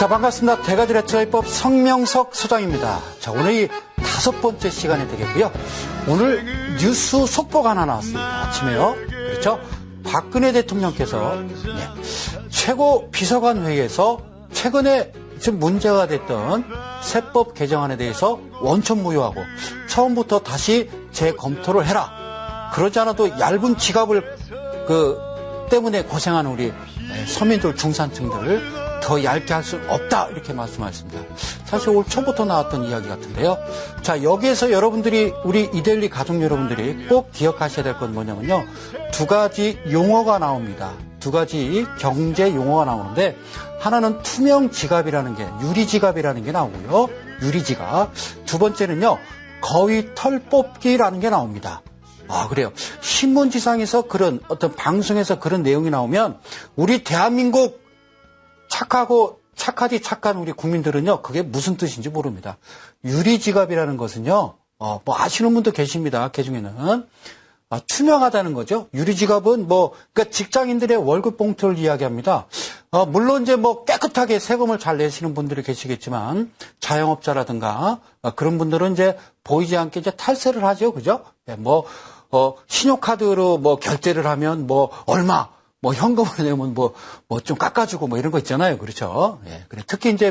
자, 반갑습니다. 대가들의 트라이법 성명석 소장입니다. 자, 오늘 이 5번째 시간이 되겠고요. 오늘 뉴스 속보가 하나 나왔습니다. 아침에요. 그렇죠? 박근혜 대통령께서 최고 비서관 회의에서 최근에 좀 문제가 됐던 세법 개정안에 대해서 원천 무효하고 처음부터 다시 재검토를 해라. 그러지 않아도 얇은 지갑을 때문에 고생하는 우리 서민들, 중산층들 더 얇게 할 수 없다, 이렇게 말씀하셨습니다. 사실 올 초부터 나왔던 이야기 같은데요. 자, 여기에서 여러분들이, 우리 이데일리 가족 여러분들이 꼭 기억하셔야 될 건 뭐냐면요, 두 가지 용어가 나옵니다. 두 가지 경제 용어가 나오는데, 하나는 투명 지갑이라는 게, 유리 지갑이라는 게 나오고요. 유리 지갑. 두 번째는요, 거위 털 뽑기라는 게 나옵니다. 아, 그래요. 신문지상에서 그런 어떤 방송에서 그런 내용이 나오면 우리 대한민국 착한 우리 국민들은요, 그게 무슨 뜻인지 모릅니다. 유리지갑이라는 것은요, 뭐 아시는 분도 계십니다. 그 중에는. 투명하다는 거죠. 유리지갑은 그러니까 직장인들의 월급 봉투를 이야기합니다. 물론 이제 깨끗하게 세금을 잘 내시는 분들이 계시겠지만, 자영업자라든가, 그런 분들은 이제 보이지 않게 이제 탈세를 하죠. 그죠? 신용카드로 결제를 하면 얼마, 현금으로 내면 좀 깎아주고 이런 거 있잖아요. 그렇죠? 예. 그래. 특히 이제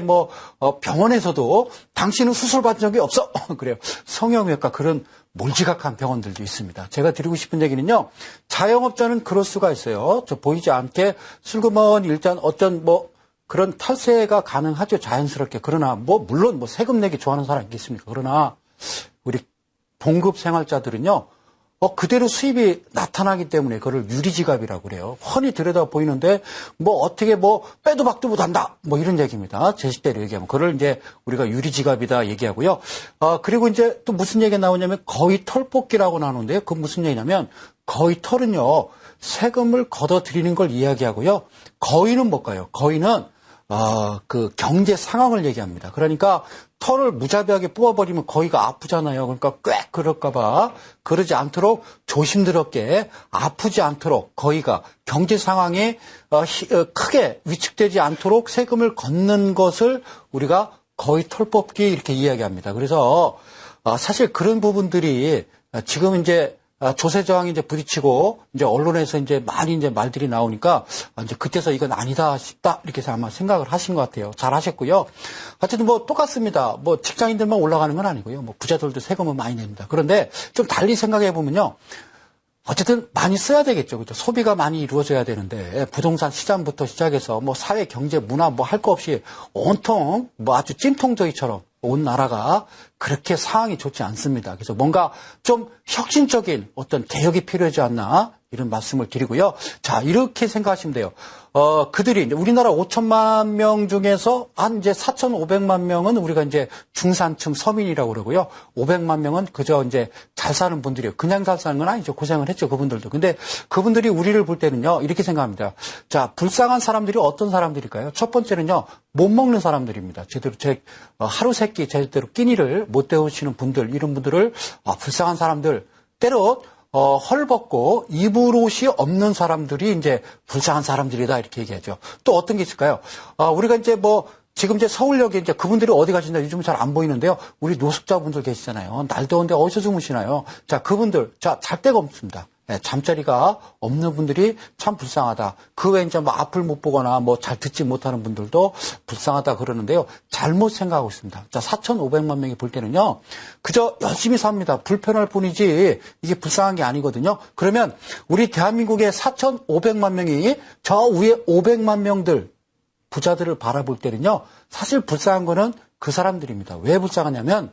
병원에서도 당신은 수술 받은 적이 없어. 그래요. 성형외과 그런 몰지각한 병원들도 있습니다. 제가 드리고 싶은 얘기는요, 자영업자는 그럴 수가 있어요. 저 보이지 않게 슬그머니 일단 어떤 그런 탈세가 가능하죠. 자연스럽게. 그러나 물론 세금 내기 좋아하는 사람 있겠습니까? 그러나 우리 봉급 생활자들은요, 그대로 수입이 나타나기 때문에 그걸 유리지갑이라고 그래요. 훤히 들여다 보이는데, 어떻게 빼도 박도 못한다. 이런 얘기입니다. 제 식대로 얘기하면. 그걸 이제 우리가 유리지갑이다 얘기하고요. 그리고 이제 또 무슨 얘기가 나오냐면, 거위 털 뽑기라고 나오는데요. 그건 무슨 얘기냐면, 거위 털은요, 세금을 걷어들이는 걸 이야기하고요. 거위는 뭘까요? 거위는, 경제 상황을 얘기합니다. 그러니까 털을 무자비하게 뽑아버리면 거위가 아프잖아요. 그러니까 꽥 그럴까봐 그러지 않도록 조심스럽게 아프지 않도록 거위가 경제 상황에 크게 위축되지 않도록 세금을 걷는 것을 우리가 거위 털 뽑기 이렇게 이야기합니다. 그래서 사실 그런 부분들이 지금 이제 조세 저항이 이제 부딪히고, 이제 언론에서 이제 많이 이제 말들이 나오니까, 이제 그때서 이건 아니다 싶다, 이렇게 해서 아마 생각을 하신 것 같아요. 잘 하셨고요. 어쨌든 똑같습니다. 직장인들만 올라가는 건 아니고요. 부자들도 세금은 많이 냅니다. 그런데 좀 달리 생각해 보면요. 어쨌든 많이 써야 되겠죠. 그죠? 소비가 많이 이루어져야 되는데, 부동산 시장부터 시작해서 사회, 경제, 문화 할 거 없이 온통 아주 찜통저희처럼 온 나라가 그렇게 상황이 좋지 않습니다. 그래서 뭔가 좀 혁신적인 어떤 개혁이 필요하지 않나, 이런 말씀을 드리고요. 자, 이렇게 생각하시면 돼요. 그들이 이제 우리나라 5천만 명 중에서 한 이제 4,500만 명은 우리가 이제 중산층 서민이라고 그러고요. 500만 명은 그저 이제 잘 사는 분들이에요. 그냥 잘 사는 건 아니죠. 고생을 했죠. 그분들도. 근데 그분들이 우리를 볼 때는요, 이렇게 생각합니다. 자, 불쌍한 사람들이 어떤 사람들일까요? 첫 번째는요, 못 먹는 사람들입니다. 제대로 하루 세 끼 제대로 끼니를 못 때우시는 분들, 이런 분들을 불쌍한 사람들, 때로 헐벗고 입을 옷이 없는 사람들이 이제 불쌍한 사람들이다, 이렇게 얘기하죠. 또 어떤 게 있을까요? 우리가 이제 지금 이제 서울역에 이제 그분들이 어디 가시나 요즘 잘 안 보이는데요. 우리 노숙자분들 계시잖아요. 날 더운데 어디서 주무시나요? 자, 그분들, 잘 데가 없습니다. 잠자리가 없는 분들이 참 불쌍하다. 그 외에 이제 앞을 못 보거나 잘 듣지 못하는 분들도 불쌍하다 그러는데요. 잘못 생각하고 있습니다. 자, 4,500만 명이 볼 때는요, 그저 열심히 삽니다. 불편할 뿐이지 이게 불쌍한 게 아니거든요. 그러면 우리 대한민국의 4,500만 명이 저 위에 500만 명들, 부자들을 바라볼 때는요, 사실 불쌍한 거는 그 사람들입니다. 왜 불쌍하냐면,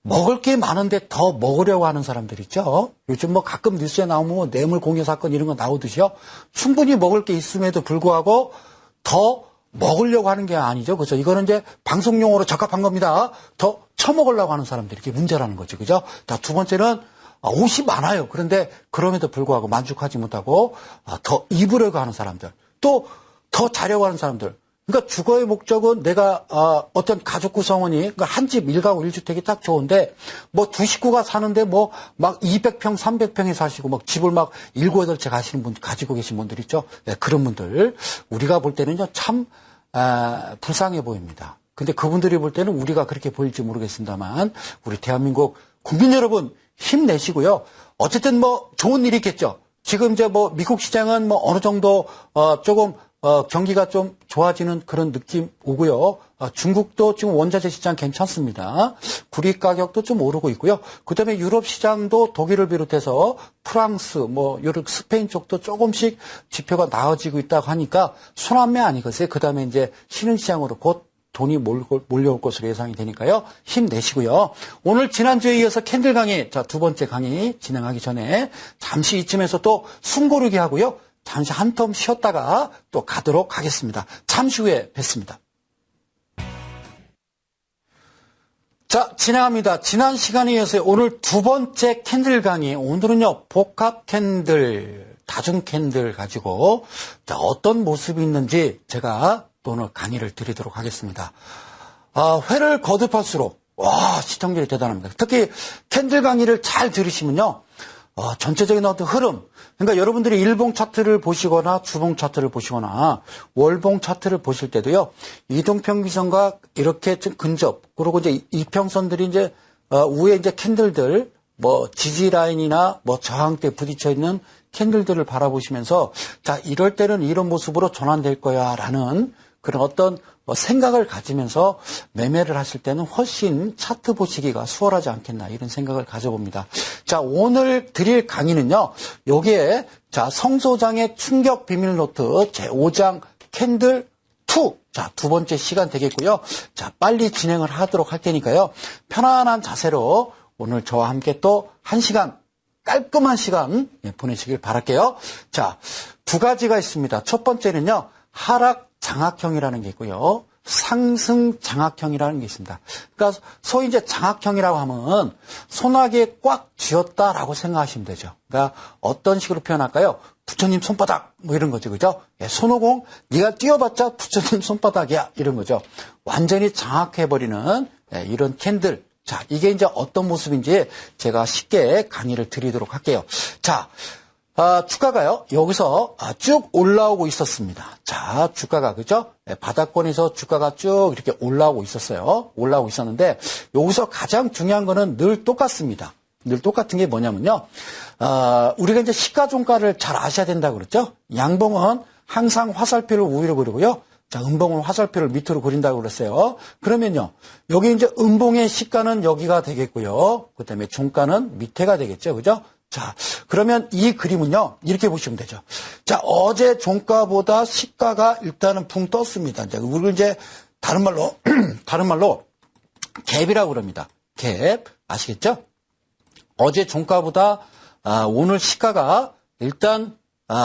먹을 게 많은데 더 먹으려고 하는 사람들 있죠. 요즘 가끔 뉴스에 나오면 뇌물 공여 사건 이런 거 나오듯이요. 충분히 먹을 게 있음에도 불구하고 더 먹으려고 하는 게 아니죠. 그죠? 이거는 이제 방송용어로 적합한 겁니다. 더 처먹으려고 하는 사람들이 이게 문제라는 거죠. 그죠? 자, 두 번째는 옷이 많아요. 그런데 그럼에도 불구하고 만족하지 못하고 더 입으려고 하는 사람들. 또 더 자려고 하는 사람들. 그러니까 주거의 목적은 내가 어떤 가족 구성원이 그러니까 한 집 1가구 1주택이 딱 좋은데 두 식구가 사는데 막 200평, 300평에 사시고 집을 7, 8채 가시는 분 가지고 계신 분들 있죠. 네, 그런 분들 우리가 볼 때는요 참 불쌍해 보입니다. 근데 그분들이 볼 때는 우리가 그렇게 보일지 모르겠습니다만 우리 대한민국 국민 여러분 힘내시고요. 어쨌든 뭐 좋은 일이 있겠죠. 지금 이제 뭐 미국 시장은 뭐 어느 정도 조금 경기가 좀 좋아지는 그런 느낌 오고요. 중국도 지금 원자재 시장 괜찮습니다. 구리 가격도 좀 오르고 있고요. 그다음에 유럽 시장도 독일을 비롯해서 프랑스, 뭐 유럽 스페인 쪽도 조금씩 지표가 나아지고 있다고 하니까 순환매 아니겠어요. 그다음에 이제 신흥시장으로 곧 돈이 몰려올 것으로 예상이 되니까요. 힘내시고요. 오늘 지난주에 이어서 캔들 강의, 자, 두 번째 강의 진행하기 전에 잠시 이쯤에서 또 숨고르기 하고요. 잠시 한 텀 쉬었다가 또 가도록 하겠습니다. 잠시 후에 뵙습니다. 자, 진행합니다. 지난 시간에 이어서 오늘 두 번째 캔들 강의. 오늘은요, 복합 캔들, 다중 캔들 가지고 자, 어떤 모습이 있는지 제가 오늘 강의를 드리도록 하겠습니다. 회를 거듭할수록 시청률이 대단합니다. 특히 캔들 강의를 잘 들으시면요. 전체적인 어떤 흐름, 그러니까 여러분들이 일봉 차트를 보시거나 주봉 차트를 보시거나 월봉 차트를 보실 때도요, 이동평균선과 이렇게 좀 근접, 그리고 이제 이평선들이 이제, 위에 이제 캔들들, 뭐 지지 라인이나 뭐 저항대 부딪혀 있는 캔들들을 바라보시면서, 자, 이럴 때는 이런 모습으로 전환될 거야, 라는 그런 어떤 생각을 가지면서 매매를 하실 때는 훨씬 차트 보시기가 수월하지 않겠나 이런 생각을 가져봅니다. 자, 오늘 드릴 강의는요. 여기에 자, 성소장의 충격 비밀 노트 제5장 캔들 2. 자, 두 번째 시간 되겠고요. 자, 빨리 진행을 하도록 할 테니까요. 편안한 자세로 오늘 저와 함께 또 1시간 깔끔한 시간 보내시길 바랄게요. 자, 두 가지가 있습니다. 첫 번째는요. 하락 장악형이라는 게 있고요. 상승 장악형이라는 게 있습니다. 그러니까 소위 이제 장악형이라고 하면 소나기에 꽉 쥐었다라고 생각하시면 되죠. 그러니까 어떤 식으로 표현할까요? 부처님 손바닥 뭐 이런 거죠. 그죠? 예, 손오공 네가 뛰어봤자 부처님 손바닥이야 이런 거죠. 완전히 장악해버리는 이런 캔들. 자, 이게 이제 어떤 모습인지 제가 쉽게 강의를 드리도록 할게요. 자, 주가가요, 여기서 쭉 올라오고 있었습니다. 자, 주가가, 그죠? 바닥권에서 주가가 쭉 이렇게 올라오고 있었어요. 올라오고 있었는데, 여기서 가장 중요한 거는 늘 똑같습니다. 늘 똑같은 게 뭐냐면요. 우리가 이제 시가종가를 잘 아셔야 된다고 그랬죠? 양봉은 항상 화살표를 위로 그리고요. 자, 음봉은 화살표를 밑으로 그린다고 그랬어요. 그러면요. 여기 이제 음봉의 시가는 여기가 되겠고요. 그 다음에 종가는 밑에가 되겠죠. 그죠? 자, 그러면 이 그림은요, 이렇게 보시면 되죠. 자, 어제 종가보다 시가가 일단은 붕 떴습니다. 이제, 우리를 이제, 다른 말로, 갭이라고 그럽니다. 갭. 아시겠죠? 어제 종가보다, 오늘 시가가 일단,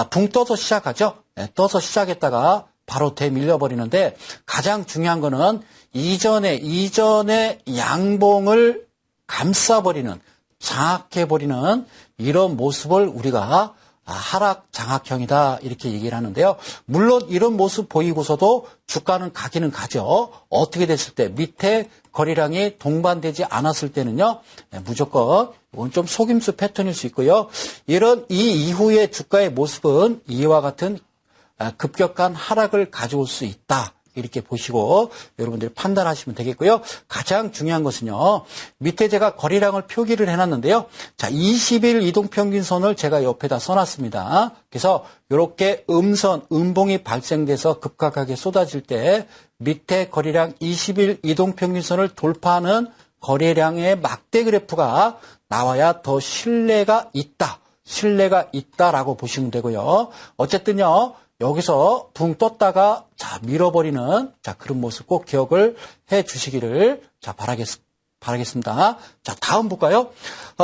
붕 떠서 시작하죠? 네, 떠서 시작했다가 바로 되밀려버리는데, 가장 중요한 거는 이전에 양봉을 감싸버리는, 장악해버리는 이런 모습을 우리가 하락 장악형이다 이렇게 얘기를 하는데요. 물론 이런 모습 보이고서도 주가는 가기는 가죠. 어떻게 됐을 때 밑에 거래량이 동반되지 않았을 때는요. 무조건 이건 좀 속임수 패턴일 수 있고요. 이런 이 이후의 주가의 모습은 이와 같은 급격한 하락을 가져올 수 있다. 이렇게 보시고 여러분들이 판단하시면 되겠고요. 가장 중요한 것은요. 밑에 제가 거래량을 표기를 해놨는데요. 자, 20일 이동평균선을 제가 옆에다 써놨습니다. 그래서 이렇게 음봉이 발생돼서 급격하게 쏟아질 때 밑에 거래량 20일 이동평균선을 돌파하는 거래량의 막대 그래프가 나와야 더 신뢰가 있다라고 보시면 되고요. 어쨌든요. 여기서 붕 떴다가 자 밀어버리는 자 그런 모습 꼭 기억을 해 주시기를 자 바라겠습니다. 자 다음 볼까요?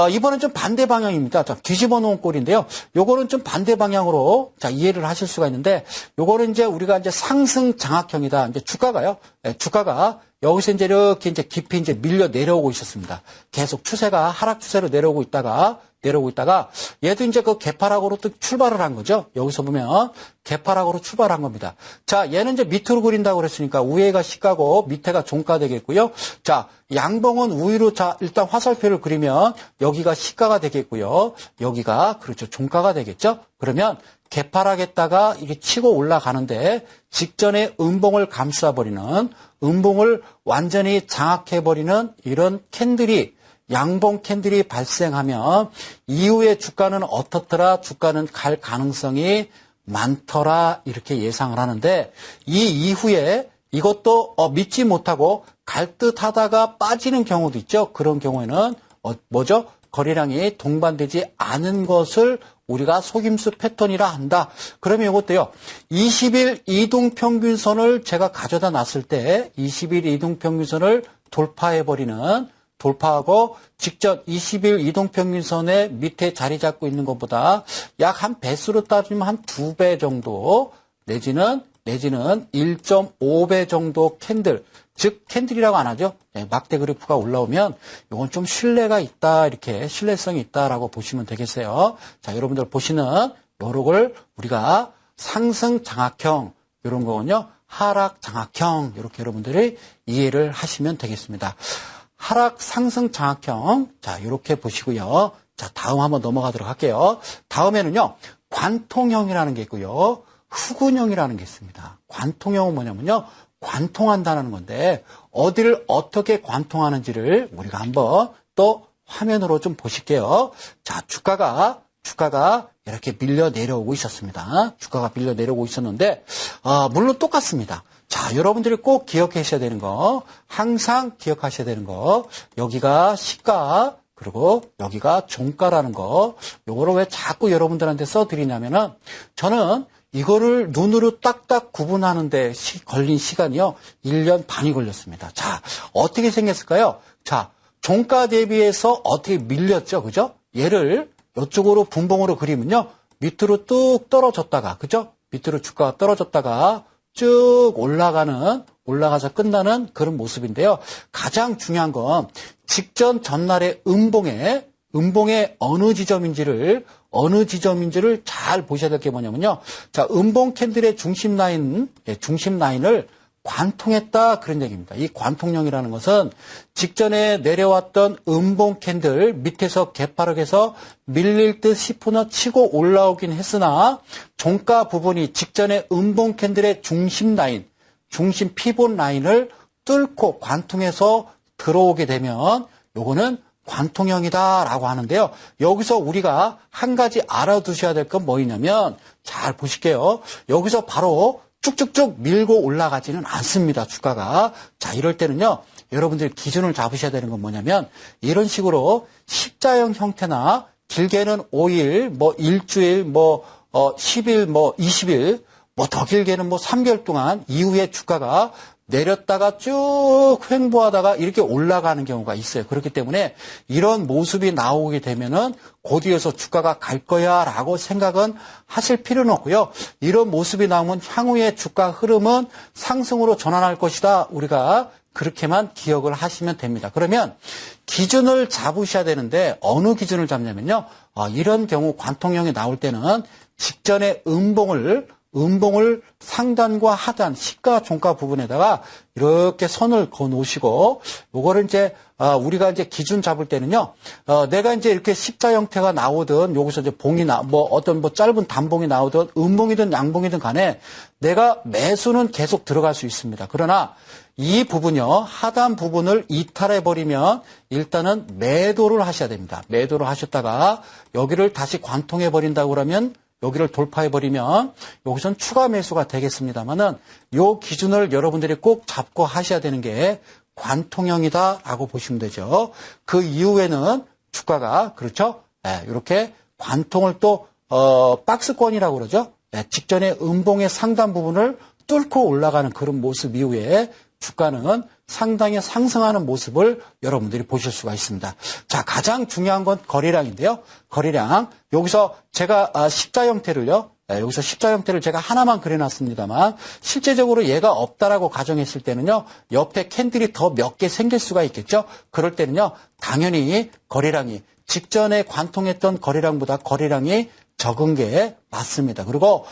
이번엔 좀 반대 방향입니다. 자 뒤집어 놓은 꼴인데요. 요거는 좀 반대 방향으로 자 이해를 하실 수가 있는데 요거는 이제 우리가 이제 상승 장악형이다. 이제 주가가요. 주가가 여기서 이제 이렇게 이제 깊이 이제 밀려 내려오고 있었습니다. 계속 추세가 하락 추세로 내려오고 있다가 내려오고 있다가 얘도 이제 그 개파락으로 또 출발을 한 거죠. 여기서 보면 개파락으로 출발한 겁니다. 자, 얘는 이제 밑으로 그린다고 그랬으니까 위에가 시가고 밑에가 종가 되겠고요. 자, 양봉은 위로 자 일단 화살표를 그리면 여기가 시가가 되겠고요. 여기가 그렇죠. 종가가 되겠죠. 그러면 개파락했다가 이렇게 치고 올라가는데 직전에 음봉을 감싸버리는 음봉을 완전히 장악해버리는 이런 캔들이 양봉 캔들이 발생하면 이후에 주가는 어떻더라? 주가는 갈 가능성이 많더라 이렇게 예상을 하는데 이 이후에 이것도 믿지 못하고 갈 듯 하다가 빠지는 경우도 있죠. 그런 경우에는 뭐죠? 거래량이 동반되지 않은 것을 우리가 속임수 패턴이라 한다. 그러면 이것도요. 20일 이동평균선을 제가 가져다 놨을 때 20일 이동평균선을 돌파하고 직전 20일 이동평균선의 밑에 자리 잡고 있는 것보다 약 한 배수로 따지면 한 2배 정도 내지는 1.5배 정도 캔들, 즉 캔들이라고 안 하죠. 네, 막대 그래프가 올라오면 이건 좀 신뢰가 있다, 이렇게 신뢰성이 있다라고 보시면 되겠어요. 자, 여러분들 보시는 요렇을 우리가 상승 장악형, 이런 거는요 하락 장악형, 이렇게 여러분들이 이해를 하시면 되겠습니다. 하락 상승 장악형, 자 이렇게 보시고요. 자, 다음 한번 넘어가도록 할게요. 다음에는요 관통형이라는 게 있고요. 후근형이라는 게 있습니다. 관통형은 뭐냐면요. 관통한다는 건데 어디를 어떻게 관통하는지를 우리가 한번 또 화면으로 좀 보실게요. 자, 주가가 이렇게 밀려 내려오고 있었습니다. 주가가 밀려 내려오고 있었는데 물론 똑같습니다. 자, 여러분들이 꼭 기억하셔야 되는 거, 항상 기억하셔야 되는 거, 여기가 시가 그리고 여기가 종가라는 거, 요거를 왜 자꾸 여러분들한테 써드리냐면은 저는 이거를 눈으로 딱딱 구분하는데 걸린 시간이요 1년 반이 걸렸습니다. 자, 어떻게 생겼을까요? 자, 종가 대비해서 어떻게 밀렸죠, 그죠? 얘를 이쪽으로 분봉으로 그리면요 밑으로 뚝 떨어졌다가, 그죠? 밑으로 주가가 떨어졌다가 쭉 올라가서 끝나는 그런 모습인데요. 가장 중요한 건 직전 전날의 음봉의 어느 지점인지를 잘 보셔야 될 게 뭐냐면요. 자, 음봉 캔들의 중심 라인을 관통했다, 그런 얘기입니다. 이 관통형이라는 것은 직전에 내려왔던 음봉 캔들 밑에서 개파락해서 밀릴 듯 싶으나 치고 올라오긴 했으나 종가 부분이 직전에 음봉 캔들의 중심 피본 라인을 뚫고 관통해서 들어오게 되면 요거는 관통형이다라고 하는데요. 여기서 우리가 한 가지 알아두셔야 될 건 뭐냐면 잘 보실게요. 여기서 바로 쭉쭉쭉 밀고 올라가지는 않습니다. 주가가. 자, 이럴 때는요. 여러분들 기준을 잡으셔야 되는 건 뭐냐면 이런 식으로 십자형 형태나 길게는 5일, 뭐 일주일, 10일, 20일, 더 길게는 3개월 동안 이후에 주가가 내렸다가 쭉 횡보하다가 이렇게 올라가는 경우가 있어요. 그렇기 때문에 이런 모습이 나오게 되면은 곧이어서 주가가 갈 거야 라고 생각은 하실 필요는 없고요. 이런 모습이 나오면 향후에 주가 흐름은 상승으로 전환할 것이다. 우리가 그렇게만 기억을 하시면 됩니다. 그러면 기준을 잡으셔야 되는데 어느 기준을 잡냐면요. 이런 경우 관통형이 나올 때는 직전에 음봉을 상단과 하단, 시가, 종가 부분에다가 이렇게 선을 그어 놓으시고, 요거를 이제, 우리가 이제 기준 잡을 때는요, 내가 이제 이렇게 십자 형태가 나오든, 여기서 이제 어떤 짧은 단봉이 나오든, 음봉이든 양봉이든 간에 내가 매수는 계속 들어갈 수 있습니다. 그러나 이 부분요, 하단 부분을 이탈해버리면 일단은 매도를 하셔야 됩니다. 매도를 하셨다가 여기를 다시 관통해버린다고 그러면 여기를 돌파해버리면 여기선 추가 매수가 되겠습니다만은 요 기준을 여러분들이 꼭 잡고 하셔야 되는 게 관통형이다라고 보시면 되죠. 그 이후에는 주가가 그렇죠. 이렇게 관통을 또 박스권이라고 그러죠. 직전에 음봉의 상단 부분을 뚫고 올라가는 그런 모습 이후에 주가는 상당히 상승하는 모습을 여러분들이 보실 수가 있습니다. 자, 가장 중요한 건 거래량인데요. 거래량. 여기서 제가 십자 형태를요. 여기서 십자 형태를 제가 하나만 그려놨습니다만 실제적으로 얘가 없다라고 가정했을 때는요. 옆에 캔들이 더 몇 개 생길 수가 있겠죠. 그럴 때는요. 당연히 거래량이 직전에 관통했던 거래량보다 거래량이 적은 게 맞습니다. 그리고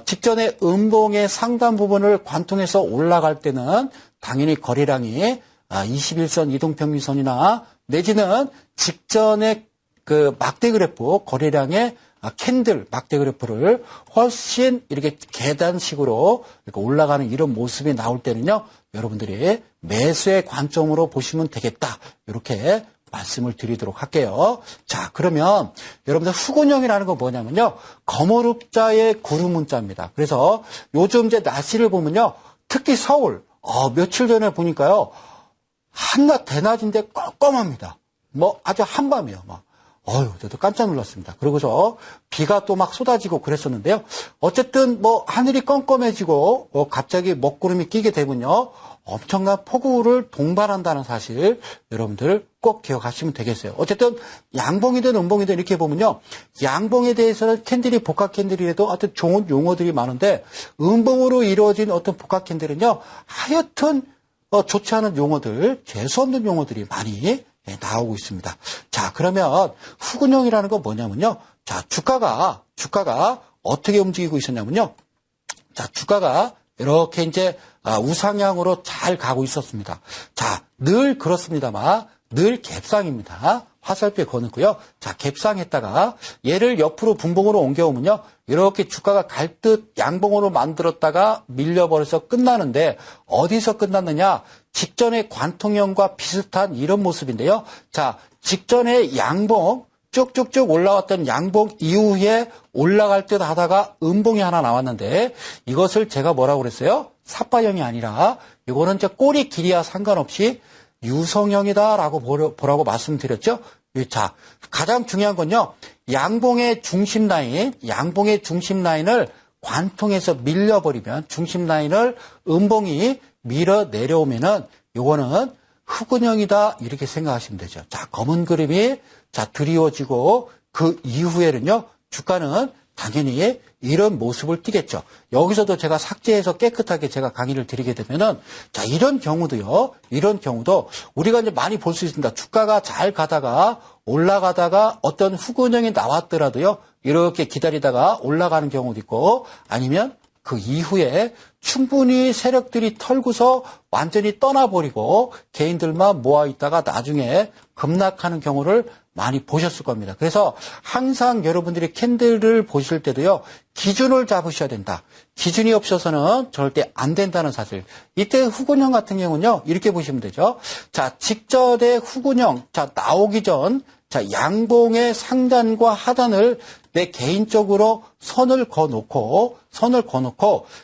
직전에 음봉의 상단 부분을 관통해서 올라갈 때는 당연히 거래량이 21선 이동평균선이나 내지는 직전에 그 막대 그래프 거래량의 캔들 막대 그래프를 훨씬 이렇게 계단식으로 이렇게 올라가는 이런 모습이 나올 때는요, 여러분들이 매수의 관점으로 보시면 되겠다. 이렇게 말씀을 드리도록 할게요. 자, 그러면 여러분들 후근형이라는 건 뭐냐면요, 거머룹자의 구름문자입니다. 그래서 요즘 이제 날씨를 보면요, 특히 서울 며칠 전에 보니까요, 한낮 대낮인데 껌껌합니다. 뭐 아주 한밤이요. 막. 저도 깜짝 놀랐습니다. 그러고서 비가 또 막 쏟아지고 그랬었는데요. 어쨌든 뭐 하늘이 껌껌해지고 갑자기 먹구름이 끼게 되면요, 엄청난 폭우를 동반한다는 사실 여러분들 꼭 기억하시면 되겠어요. 어쨌든 양봉이든 음봉이든 이렇게 보면요, 양봉에 대해서는 캔들이 복합 캔들이라도 어떤 좋은 용어들이 많은데, 음봉으로 이루어진 어떤 복합 캔들은요, 하여튼 좋지 않은 용어들, 재수없는 용어들이 많이 나오고 있습니다. 자, 그러면 후근형이라는 건 뭐냐면요, 자, 주가가 어떻게 움직이고 있었냐면요, 자, 주가가 이렇게 이제 우상향으로 잘 가고 있었습니다. 자, 늘 그렇습니다만 늘 갭상입니다. 화살표 거놓고요. 자, 갭상했다가 얘를 옆으로 분봉으로 옮겨오면요, 이렇게 주가가 갈 듯 양봉으로 만들었다가 밀려버려서 끝나는데, 어디서 끝났느냐? 직전의 관통형과 비슷한 이런 모습인데요. 자, 직전에 양봉 쭉쭉쭉 올라왔던 양봉 이후에 올라갈 듯 하다가 음봉이 하나 나왔는데, 이것을 제가 뭐라고 그랬어요? 삿바형이 아니라 이거는 이제 꼬리 길이와 상관없이 유성형이다라고 보라고 말씀드렸죠. 자, 가장 중요한 건요, 양봉의 중심 라인을 관통해서 밀려버리면, 중심 라인을 음봉이 밀어 내려오면은 요거는 후근형이다, 이렇게 생각하시면 되죠. 자, 검은 그림이 드리워지고 그 이후에는요, 주가는 당연히 이런 모습을 띠겠죠. 여기서도 제가 삭제해서 깨끗하게 제가 강의를 드리게 되면은, 자, 이런 경우도 우리가 이제 많이 볼 수 있습니다. 주가가 잘 가다가 올라가다가 어떤 후근형이 나왔더라도요, 이렇게 기다리다가 올라가는 경우도 있고, 아니면 그 이후에 충분히 세력들이 털고서 완전히 떠나버리고 개인들만 모아있다가 나중에 급락하는 경우를 많이 보셨을 겁니다. 그래서 항상 여러분들이 캔들을 보실 때도요, 기준을 잡으셔야 된다. 기준이 없어서는 절대 안 된다는 사실. 이때 후근형 같은 경우는요, 이렇게 보시면 되죠. 자, 직전의 후근형, 자, 나오기 전, 자, 양봉의 상단과 하단을 내 개인적으로 선을 그어놓고,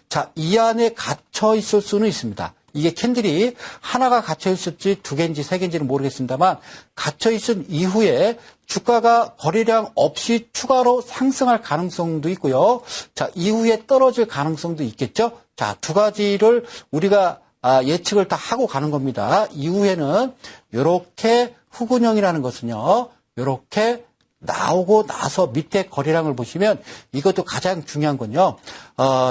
자, 이 안에 갇혀 있을 수는 있습니다. 이게 캔들이 하나가 갇혀 있을지 두 개인지 세 개인지는 모르겠습니다만, 갇혀 있은 이후에 주가가 거래량 없이 추가로 상승할 가능성도 있고요. 자, 이후에 떨어질 가능성도 있겠죠. 자, 두 가지를 우리가 예측을 다 하고 가는 겁니다. 이후에는 이렇게 후근형이라는 것은요, 이렇게 나오고 나서 밑에 거래량을 보시면, 이것도 가장 중요한 건요,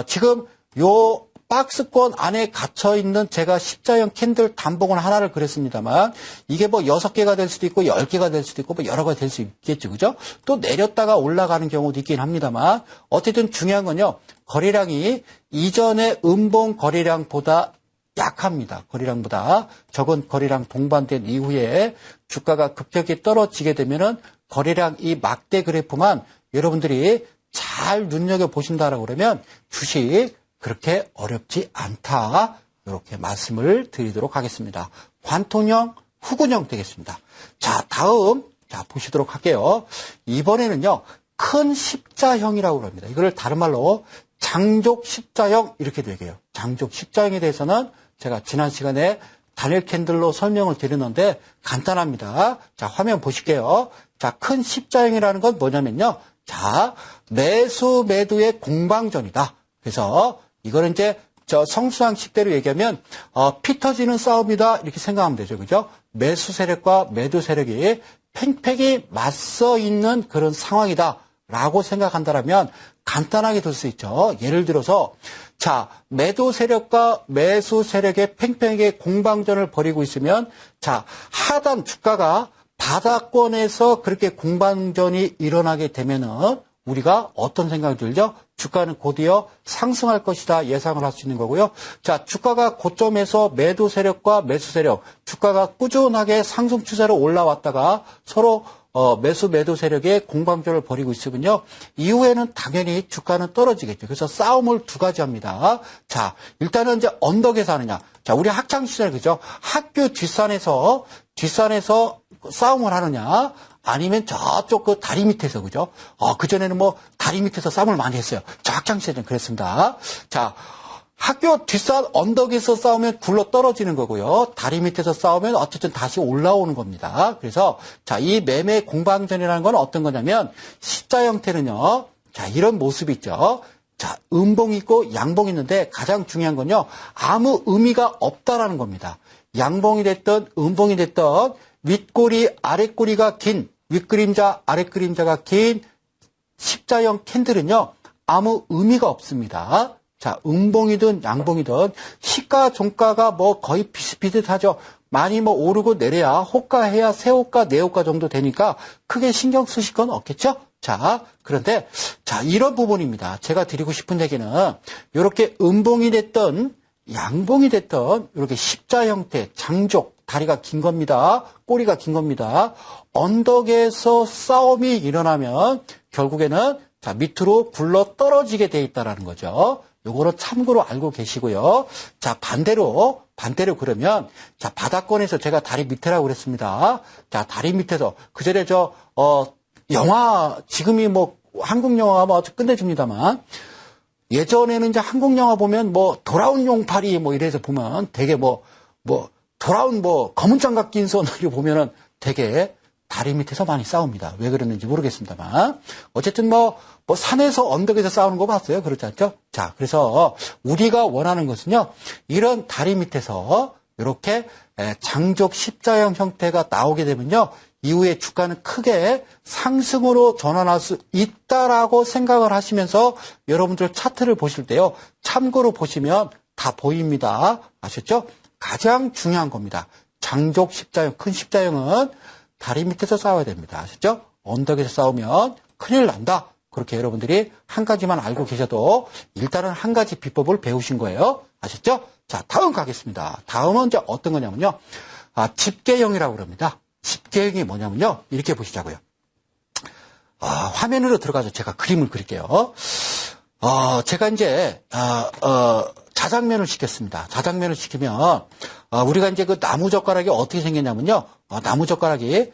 지금 요 박스권 안에 갇혀있는 제가 십자형 캔들 단봉을 하나를 그렸습니다만, 이게 뭐 6개가 될 수도 있고 10개가 될 수도 있고 뭐 여러 가지 될 수 있겠죠. 그죠? 또 내렸다가 올라가는 경우도 있긴 합니다만, 어쨌든 중요한 건요, 거래량이 이전의 음봉 거래량보다 약합니다. 거래량보다 적은 거래량 동반된 이후에 주가가 급격히 떨어지게 되면은 거래량 이 막대 그래프만 여러분들이 잘 눈여겨보신다라고 그러면 주식 그렇게 어렵지 않다, 이렇게 말씀을 드리도록 하겠습니다. 관통형, 후근형 되겠습니다. 자, 다음 보시도록 할게요. 이번에는요, 큰 십자형이라고 합니다. 이걸 다른 말로 장족 십자형 이렇게 되게요. 장족 십자형에 대해서는 제가 지난 시간에 단일 캔들로 설명을 드렸는데 간단합니다. 자, 화면 보실게요. 자, 큰 십자형이라는 건 뭐냐면요, 자, 매수 매도의 공방전이다. 그래서 이거는 이제 성수항식대로 얘기하면 피 터지는 싸움이다, 이렇게 생각하면 되죠. 그죠? 매수 세력과 매도 세력이 팽팽히 맞서 있는 그런 상황이다 라고 생각한다면 간단하게 들 수 있죠. 예를 들어서, 자, 매도 세력과 매수 세력의 팽팽하게 공방전을 벌이고 있으면, 자, 하단 주가가 바닥권에서 그렇게 공방전이 일어나게 되면은 우리가 어떤 생각이 들죠? 주가는 곧이어 상승할 것이다 예상을 할 수 있는 거고요. 자, 주가가 고점에서 매도 세력과 매수 세력, 주가가 꾸준하게 상승 추세로 올라왔다가 서로 매수 매도 세력의 공방전을 벌이고 있으면요. 이후에는 당연히 주가는 떨어지겠죠. 그래서 싸움을 두 가지 합니다. 자, 일단은 이제 언덕에서 하느냐. 자, 우리 학창 시절 그죠? 학교 뒷산에서 싸움을 하느냐. 아니면 저쪽 그 다리 밑에서 그죠? 그전에는 뭐 다리 밑에서 싸움을 많이 했어요. 저 학창 시절에는 그랬습니다. 자, 학교 뒷산 언덕에서 싸우면 굴러 떨어지는 거고요. 다리 밑에서 싸우면 어쨌든 다시 올라오는 겁니다. 그래서 자, 이 매매 공방전이라는 건 어떤 거냐면 십자 형태는요. 자, 이런 모습이 있죠. 자, 음봉이 있고 양봉이 있는데 가장 중요한 건요. 아무 의미가 없다라는 겁니다. 양봉이 됐든 음봉이 됐든 윗꼬리 아랫꼬리가 긴 윗그림자 아랫그림자가 긴 십자형 캔들은요. 아무 의미가 없습니다. 자, 음봉이든 양봉이든 시가 종가가 뭐 거의 비슷비슷하죠. 많이 뭐 오르고 내려야 호가해야 세 호가 네 호가 정도 되니까 크게 신경 쓰실 건 없겠죠? 자, 그런데 자, 이런 부분입니다. 제가 드리고 싶은 얘기는 이렇게 음봉이 됐든 양봉이 됐든 이렇게 십자 형태 장족 다리가 긴 겁니다. 꼬리가 긴 겁니다. 언덕에서 싸움이 일어나면 결국에는 자, 밑으로 굴러 떨어지게 돼 있다라는 거죠. 요거를 참고로 알고 계시고요. 자, 반대로 그러면 자, 바닥권에서 제가 다리 밑에라고 그랬습니다. 자, 다리 밑에서 그전에 영화 지금이 뭐 한국 영화가 뭐 아주 끝내줍니다만 예전에는 이제 한국 영화 보면 뭐 돌아온 용팔이 뭐 이래서 보면 되게 뭐 돌아온 뭐 검은 장갑 낀 손을 보면은 되게 다리 밑에서 많이 싸웁니다. 왜 그러는지 모르겠습니다만. 어쨌든 뭐 산에서 언덕에서 싸우는 거 봤어요. 그렇지 않죠? 자, 그래서 우리가 원하는 것은요, 이런 다리 밑에서 이렇게 장족 십자형 형태가 나오게 되면요, 이후에 주가는 크게 상승으로 전환할 수 있다라고 생각을 하시면서 여러분들 차트를 보실 때요, 참고로 보시면 다 보입니다. 아셨죠? 가장 중요한 겁니다. 장족 십자형, 큰 십자형은 다리 밑에서 싸워야 됩니다. 아셨죠? 언덕에서 싸우면 큰일 난다. 그렇게 여러분들이 한 가지만 알고 계셔도 일단은 한 가지 비법을 배우신 거예요. 아셨죠? 자, 다음 가겠습니다. 다음은 이제 어떤 거냐면요. 집계형이라고 그럽니다. 집계형이 뭐냐면요. 이렇게 보시자고요. 화면으로 들어가서 제가 그림을 그릴게요. 제가 이제, 자장면을 시켰습니다. 자장면을 시키면, 우리가 이제 그 나무젓가락이 어떻게 생겼냐면요. 나무젓가락이,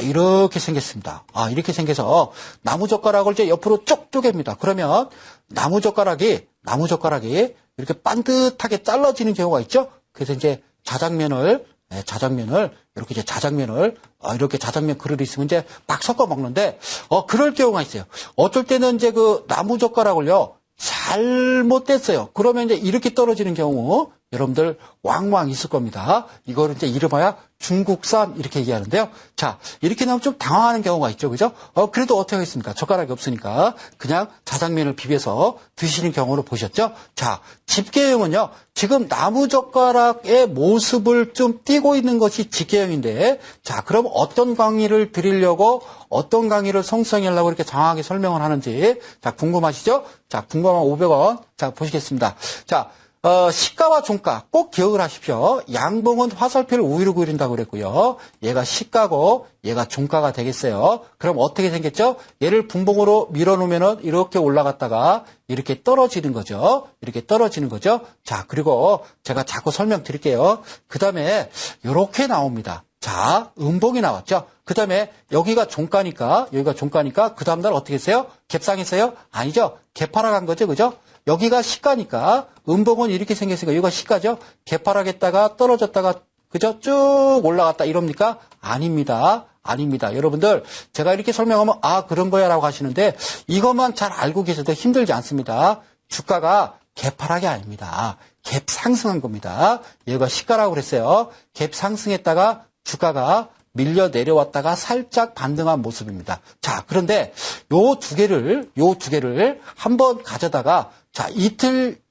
이렇게 생겼습니다. 이렇게 생겨서 나무젓가락을 이제 옆으로 쭉 쪼갭니다. 그러면 나무젓가락이 이렇게 반듯하게 잘라지는 경우가 있죠. 그래서 이제 자장면을 이렇게 이제 이렇게 자장면 그릇이 있으면 이제 막 섞어 먹는데, 그럴 경우가 있어요. 어쩔 때는 이제 그 나무젓가락을요, 잘못됐어요. 그러면 이제 이렇게 떨어지는 경우 여러분들 왕왕 있을 겁니다. 이거를 이제 이름하여 중국산 이렇게 얘기하는데요. 자, 이렇게 나오면 좀 당황하는 경우가 있죠. 그죠? 그래도 어떻게 하겠습니까? 젓가락이 없으니까 그냥 자장면을 비벼서 드시는 경우로 보셨죠? 자, 집게형은요. 지금 나무젓가락의 모습을 좀 띄고 있는 것이 집게형인데, 자, 그럼 어떤 강의를 드리려고 어떤 강의를 성성하려고 이렇게 장황하게 설명을 하는지, 자, 궁금하시죠? 자, 궁금하면 500원. 자, 보시겠습니다. 자, 시가와 종가 꼭 기억을 하십시오. 양봉은 화살표를 우위로 그린다고 그랬고요. 얘가 시가고 얘가 종가가 되겠어요. 그럼 어떻게 생겼죠? 얘를 분봉으로 밀어놓으면은 이렇게 올라갔다가 이렇게 떨어지는 거죠. 이렇게 떨어지는 거죠. 자, 그리고 제가 자꾸 설명드릴게요. 그 다음에 이렇게 나옵니다. 자, 음봉이 나왔죠. 그 다음에 여기가 종가니까 그 다음날 어떻게 했어요? 갭상했어요? 아니죠. 개파락한 거죠. 그죠? 여기가 시가니까 음봉은 이렇게 생겼으니까 여기가 시가죠. 개파락했다가 떨어졌다가 그죠? 쭉 올라갔다 이럽니까? 아닙니다. 여러분들 제가 이렇게 설명하면 그런 거야 라고 하시는데 이것만 잘 알고 계셔도 힘들지 않습니다. 주가가 개파락이 아닙니다. 갭 상승한 겁니다. 여기가 시가라고 그랬어요. 갭 상승했다가 주가가 밀려 내려왔다가 살짝 반등한 모습입니다. 자, 그런데 요 두 개를 한번 가져다가 자, 이틀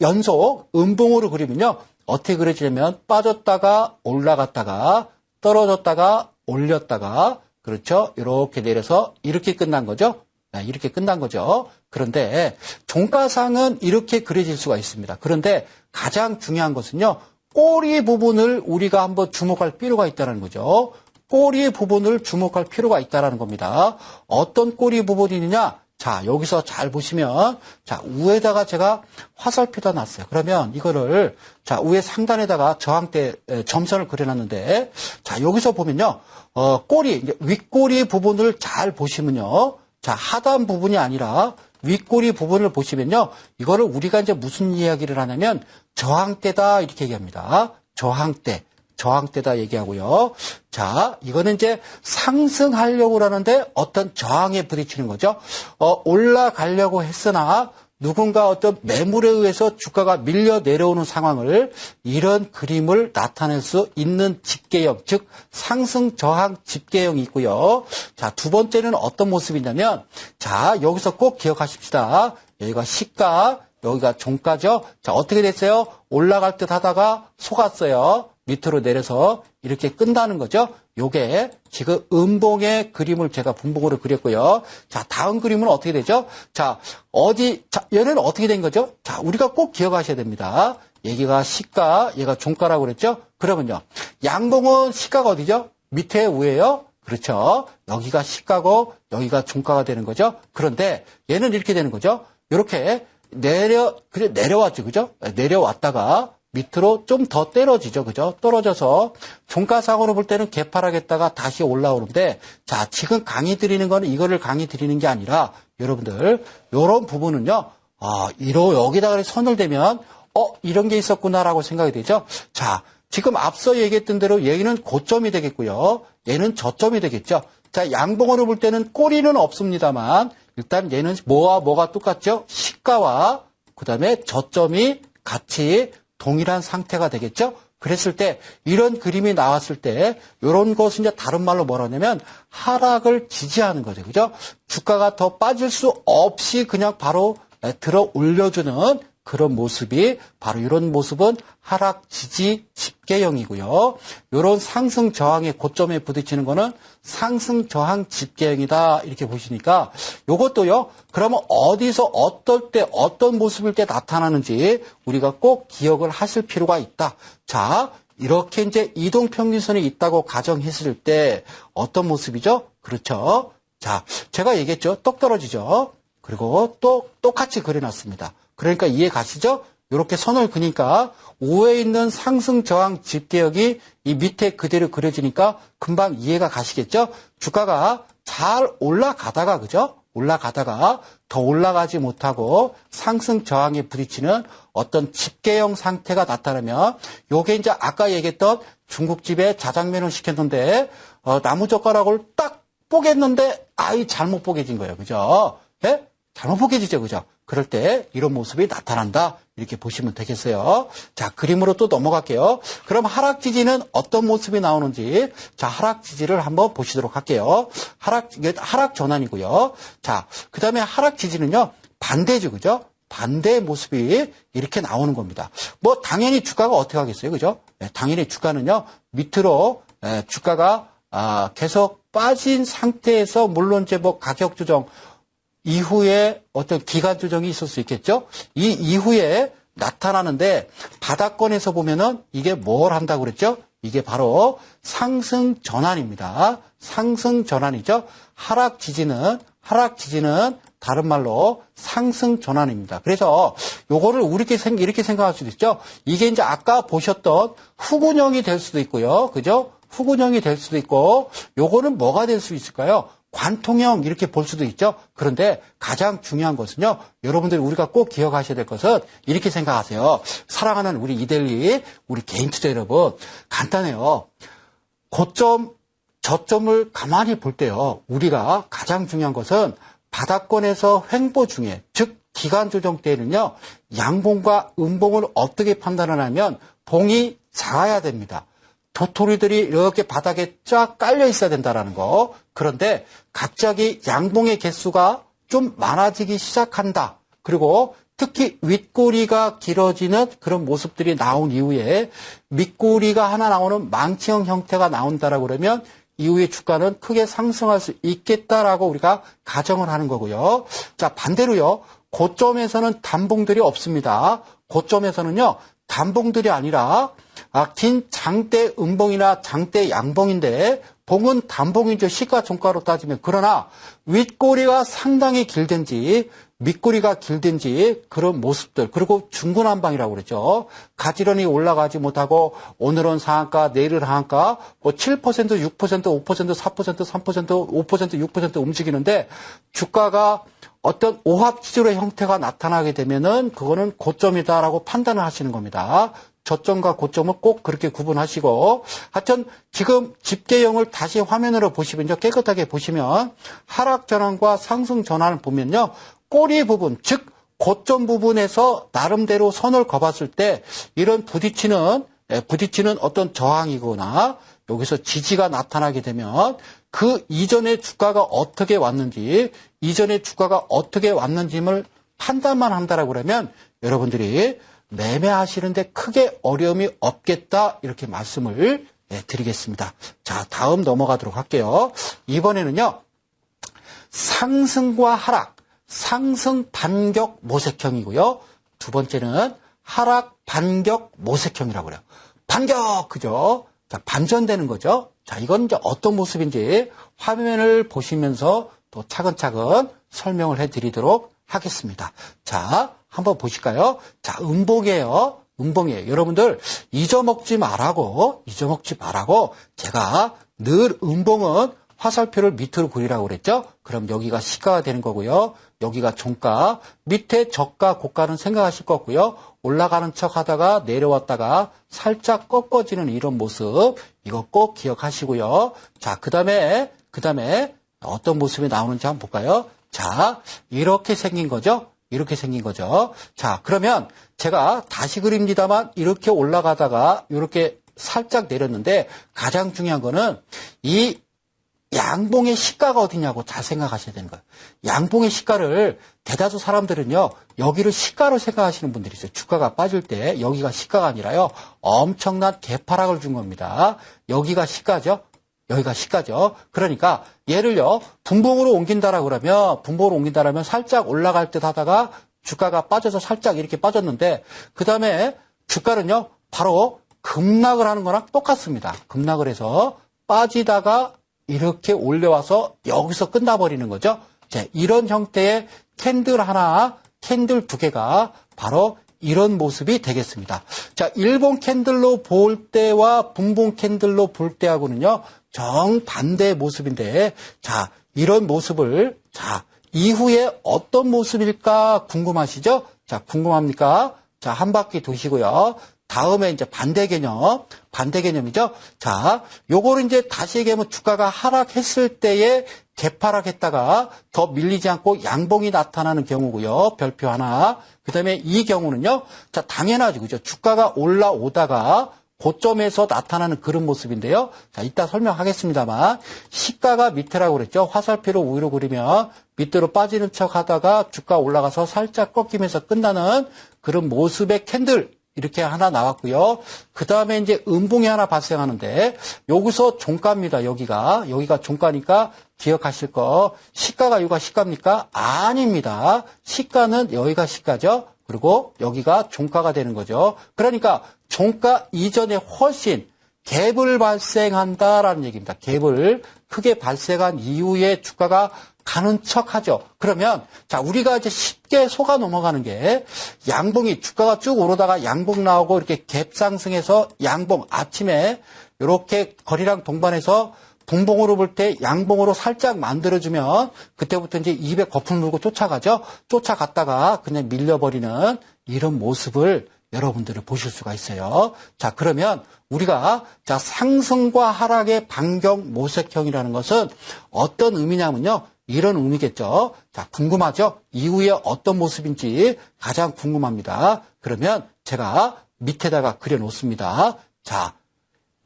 연속 음봉으로 그리면요. 어떻게 그려지냐면 빠졌다가 올라갔다가 떨어졌다가 올렸다가 그렇죠. 이렇게 내려서 이렇게 끝난 거죠. 이렇게 끝난 거죠. 그런데 종가상은 이렇게 그려질 수가 있습니다. 그런데 가장 중요한 것은요. 꼬리 부분을 우리가 한번 주목할 필요가 있다는 거죠. 꼬리 부분을 주목할 필요가 있다는 겁니다. 어떤 꼬리 부분이냐? 자, 여기서 잘 보시면, 자, 위에다가 제가 화살표다 놨어요. 그러면 이거를, 자, 위에 상단에다가 저항대, 점선을 그려놨는데, 자, 여기서 보면요, 꼬리, 이제 윗꼬리 부분을 잘 보시면요, 자, 하단 부분이 아니라 윗꼬리 부분을 보시면요, 이거를 우리가 이제 무슨 이야기를 하냐면, 저항대다, 이렇게 얘기합니다. 저항대다 얘기하고요. 자, 이거는 이제 상승하려고 하는데 어떤 저항에 부딪히는 거죠. 올라가려고 했으나 누군가 어떤 매물에 의해서 주가가 밀려 내려오는 상황을 이런 그림을 나타낼 수 있는 집계형, 즉 상승 저항 집계형이 있고요. 자, 두 번째는 어떤 모습이냐면 자, 여기서 꼭 기억하십시다. 여기가 시가, 여기가 종가죠. 자, 어떻게 됐어요? 올라갈 듯 하다가 속았어요. 밑으로 내려서 이렇게 끈다는 거죠. 요게 지금 음봉의 그림을 제가 분봉으로 그렸고요. 자, 다음 그림은 어떻게 되죠? 자, 얘는 어떻게 된 거죠? 자, 우리가 꼭 기억하셔야 됩니다. 여기가 시가, 얘가 종가라고 그랬죠? 그러면요. 양봉은 시가가 어디죠? 밑에 위에요? 그렇죠. 여기가 시가고 여기가 종가가 되는 거죠. 그런데 얘는 이렇게 되는 거죠. 이렇게 내려왔죠. 그죠? 내려왔다가 밑으로 좀 더 떨어지죠. 그죠? 떨어져서 종가상으로 볼 때는 개파락했다가 다시 올라오는데 자, 지금 강의 드리는 거는 이거를 강의 드리는 게 아니라 여러분들 요런 부분은요. 여기다가 선을 대면 이런 게 있었구나라고 생각이 되죠. 자, 지금 앞서 얘기했던 대로 얘는 고점이 되겠고요. 얘는 저점이 되겠죠. 자, 양봉으로 볼 때는 꼬리는 없습니다만 일단 얘는 뭐가 똑같죠? 시가와 그다음에 저점이 같이 동일한 상태가 되겠죠? 그랬을 때 이런 그림이 나왔을 때 이런 것은 이제 다른 말로 뭐라 하냐면 하락을 지지하는 거죠. 그죠? 주가가 더 빠질 수 없이 그냥 바로 들어 올려주는 그런 모습이 바로 이런 모습은 하락 지지 집계형이고요. 이런 상승 저항의 고점에 부딪히는 거는 상승 저항 집계형이다. 이렇게 보시니까 이것도요. 그러면 어디서 어떨 때 어떤 모습일 때 나타나는지 우리가 꼭 기억을 하실 필요가 있다. 자, 이렇게 이제 이동평균선이 있다고 가정했을 때 어떤 모습이죠? 그렇죠. 자, 제가 얘기했죠. 똑 떨어지죠. 그리고 또 똑같이 그려놨습니다. 그러니까 이해 가시죠? 이렇게 선을 그니까 위에 있는 상승 저항 집계역이 이 밑에 그대로 그려지니까 금방 이해가 가시겠죠? 주가가 잘 올라가다가 그죠? 올라가다가 더 올라가지 못하고 상승 저항에 부딪히는 어떤 집계형 상태가 나타나면 요게 이제 아까 얘기했던 중국집에 자장면을 시켰는데 나무젓가락을 딱 뽀겠는데 잘못 뽀개진 거예요. 그죠? 예? 잘못 뽀개지죠. 그죠? 그럴 때 이런 모습이 나타난다. 이렇게 보시면 되겠어요. 자, 그림으로 또 넘어갈게요. 그럼 하락 지지는 어떤 모습이 나오는지 자, 하락 지지를 한번 보시도록 할게요. 하락 전환이고요. 자, 그다음에 하락 지지는요. 반대죠. 그죠? 반대의 모습이 이렇게 나오는 겁니다. 뭐 당연히 주가가 어떻게 하겠어요. 그죠? 당연히 주가는요. 밑으로 주가가 계속 빠진 상태에서 물론 이제 뭐 가격 조정 이후에 어떤 기간 조정이 있을 수 있겠죠? 이 이후에 나타나는데 바닥권에서 보면은 이게 뭘 한다고 그랬죠? 이게 바로 상승 전환입니다. 상승 전환이죠. 하락 지지는 다른 말로 상승 전환입니다. 그래서 요거를 이렇게 생각할 수도 있죠. 이게 이제 아까 보셨던 후근형이 될 수도 있고요. 그죠? 후근형이 될 수도 있고 요거는 뭐가 될 수 있을까요? 관통형 이렇게 볼 수도 있죠. 그런데 가장 중요한 것은요. 여러분들이 우리가 꼭 기억하셔야 될 것은 이렇게 생각하세요. 사랑하는 우리 이데일리 우리 개인 투자 여러분 간단해요. 고점 저점을 가만히 볼 때요. 우리가 가장 중요한 것은 바닥권에서 횡보 중에 즉 기간 조정 때에는요. 양봉과 음봉을 어떻게 판단하냐면 봉이 작아야 됩니다. 도토리들이 이렇게 바닥에 쫙 깔려 있어야 된다라는 거. 그런데 갑자기 양봉의 개수가 좀 많아지기 시작한다. 그리고 특히 윗꼬리가 길어지는 그런 모습들이 나온 이후에 밑꼬리가 하나 나오는 망치형 형태가 나온다라고 그러면 이후에 주가는 크게 상승할 수 있겠다라고 우리가 가정을 하는 거고요. 자, 반대로요. 고점에서는 단봉들이 없습니다. 고점에서는요. 단봉들이 아니라 긴 장대 음봉이나 장대 양봉인데 봉은 단봉이죠. 시가종가로 따지면. 그러나 윗꼬리가 상당히 길든지 밑꼬리가 길든지 그런 모습들. 그리고 중구난방이라고 그러죠. 가지런히 올라가지 못하고 오늘은 상한가 내일은 하한가 7%, 6%, 5%, 4%, 3%, 5%, 6% 움직이는데 주가가 어떤 오합지졸의 형태가 나타나게 되면은 그거는 고점이다라고 판단을 하시는 겁니다. 저점과 고점을 꼭 그렇게 구분하시고, 하여튼 지금 집계형을 다시 화면으로 보시면요, 깨끗하게 보시면 하락 전환과 상승 전환을 보면요, 꼬리 부분, 즉 고점 부분에서 나름대로 선을 그어봤을 때 이런 부딪히는 어떤 저항이거나 여기서 지지가 나타나게 되면 그 이전에 주가가 어떻게 왔는지, 이전에 주가가 어떻게 왔는지를 판단만 한다라고 그러면 여러분들이 매매하시는데 크게 어려움이 없겠다 이렇게 말씀을 드리겠습니다. 자, 다음 넘어가도록 할게요. 이번에는요. 상승과 하락, 상승 반격 모색형이고요. 두 번째는 하락 반격 모색형이라고 그래요. 반격, 그죠? 자, 반전되는 거죠. 자, 이건 이제 어떤 모습인지 화면을 보시면서 또 차근차근 설명을 해드리도록 하겠습니다. 자, 한번 보실까요? 자, 음봉이에요. 여러분들 잊어먹지 말라고 제가 늘 음봉은 화살표를 밑으로 그리라고 그랬죠? 그럼 여기가 시가가 되는 거고요. 여기가 종가, 밑에 저가, 고가는 생각하실 거고요. 올라가는 척 하다가 내려왔다가 살짝 꺾어지는 이런 모습, 이거 꼭 기억하시고요. 자, 그 다음에 어떤 모습이 나오는지 한번 볼까요? 자, 이렇게 생긴 거죠? 자, 그러면 제가 다시 그립니다만 이렇게 올라가다가 이렇게 살짝 내렸는데 가장 중요한 거는 이 양봉의 시가가 어디냐고 잘 생각하셔야 되는 거예요. 양봉의 시가를 대다수 사람들은요, 여기를 시가로 생각하시는 분들이 있어요. 주가가 빠질 때 여기가 시가가 아니라요, 엄청난 개파락을 준 겁니다. 여기가 시가죠. 그러니까 얘를요, 분봉으로 옮긴다라고 그러면 살짝 올라갈 듯 하다가 주가가 빠져서 살짝 이렇게 빠졌는데 그 다음에 주가는요, 바로 급락을 하는 거랑 똑같습니다. 급락을 해서 빠지다가 이렇게 올려와서 여기서 끝나버리는 거죠. 자, 이런 형태의 캔들 하나, 캔들 두 개가 바로 이런 모습이 되겠습니다. 자, 일본 캔들로 볼 때와 분봉 캔들로 볼 때하고는요, 정반대의 모습인데, 자, 이런 모습을, 자, 이후에 어떤 모습일까 궁금하시죠? 자, 궁금합니까? 자, 한 바퀴 도시고요. 다음에 이제 반대 개념이죠. 자, 요거를 이제 다시 얘기하면 주가가 하락했을 때에 개파락했다가 더 밀리지 않고 양봉이 나타나는 경우고요. 별표 하나. 그 다음에 이 경우는요. 자, 당연하죠. 그죠? 주가가 올라오다가 고점에서 나타나는 그런 모습인데요. 자, 이따 설명하겠습니다만 시가가 밑에라고 그랬죠. 화살표로 위로 그리면 밑으로 빠지는 척 하다가 주가 올라가서 살짝 꺾이면서 끝나는 그런 모습의 캔들 이렇게 하나 나왔고요. 그 다음에 이제 음봉이 하나 발생하는데 여기서 종가입니다. 여기가 종가니까 기억하실 거 시가가 여기가 시가입니까? 아닙니다. 시가는 여기가 시가죠. 그리고 여기가 종가가 되는 거죠. 그러니까 종가 이전에 훨씬 갭을 발생한다라는 얘기입니다. 갭을 크게 발생한 이후에 주가가 가는 척 하죠. 그러면, 자, 우리가 이제 쉽게 속아 넘어가는 게, 양봉이, 주가가 쭉 오르다가 양봉 나오고 이렇게 갭 상승해서 양봉, 아침에 이렇게 거리랑 동반해서 분봉으로 볼 때 양봉으로 살짝 만들어주면, 그때부터 이제 입에 거품 물고 쫓아가죠. 쫓아갔다가 그냥 밀려버리는 이런 모습을 여러분들이 보실 수가 있어요. 자, 그러면 우리가 자, 상승과 하락의 반격 모색형이라는 것은 어떤 의미냐면요. 이런 의미겠죠. 자, 궁금하죠? 이후에 어떤 모습인지 가장 궁금합니다. 그러면 제가 밑에다가 그려놓습니다. 자,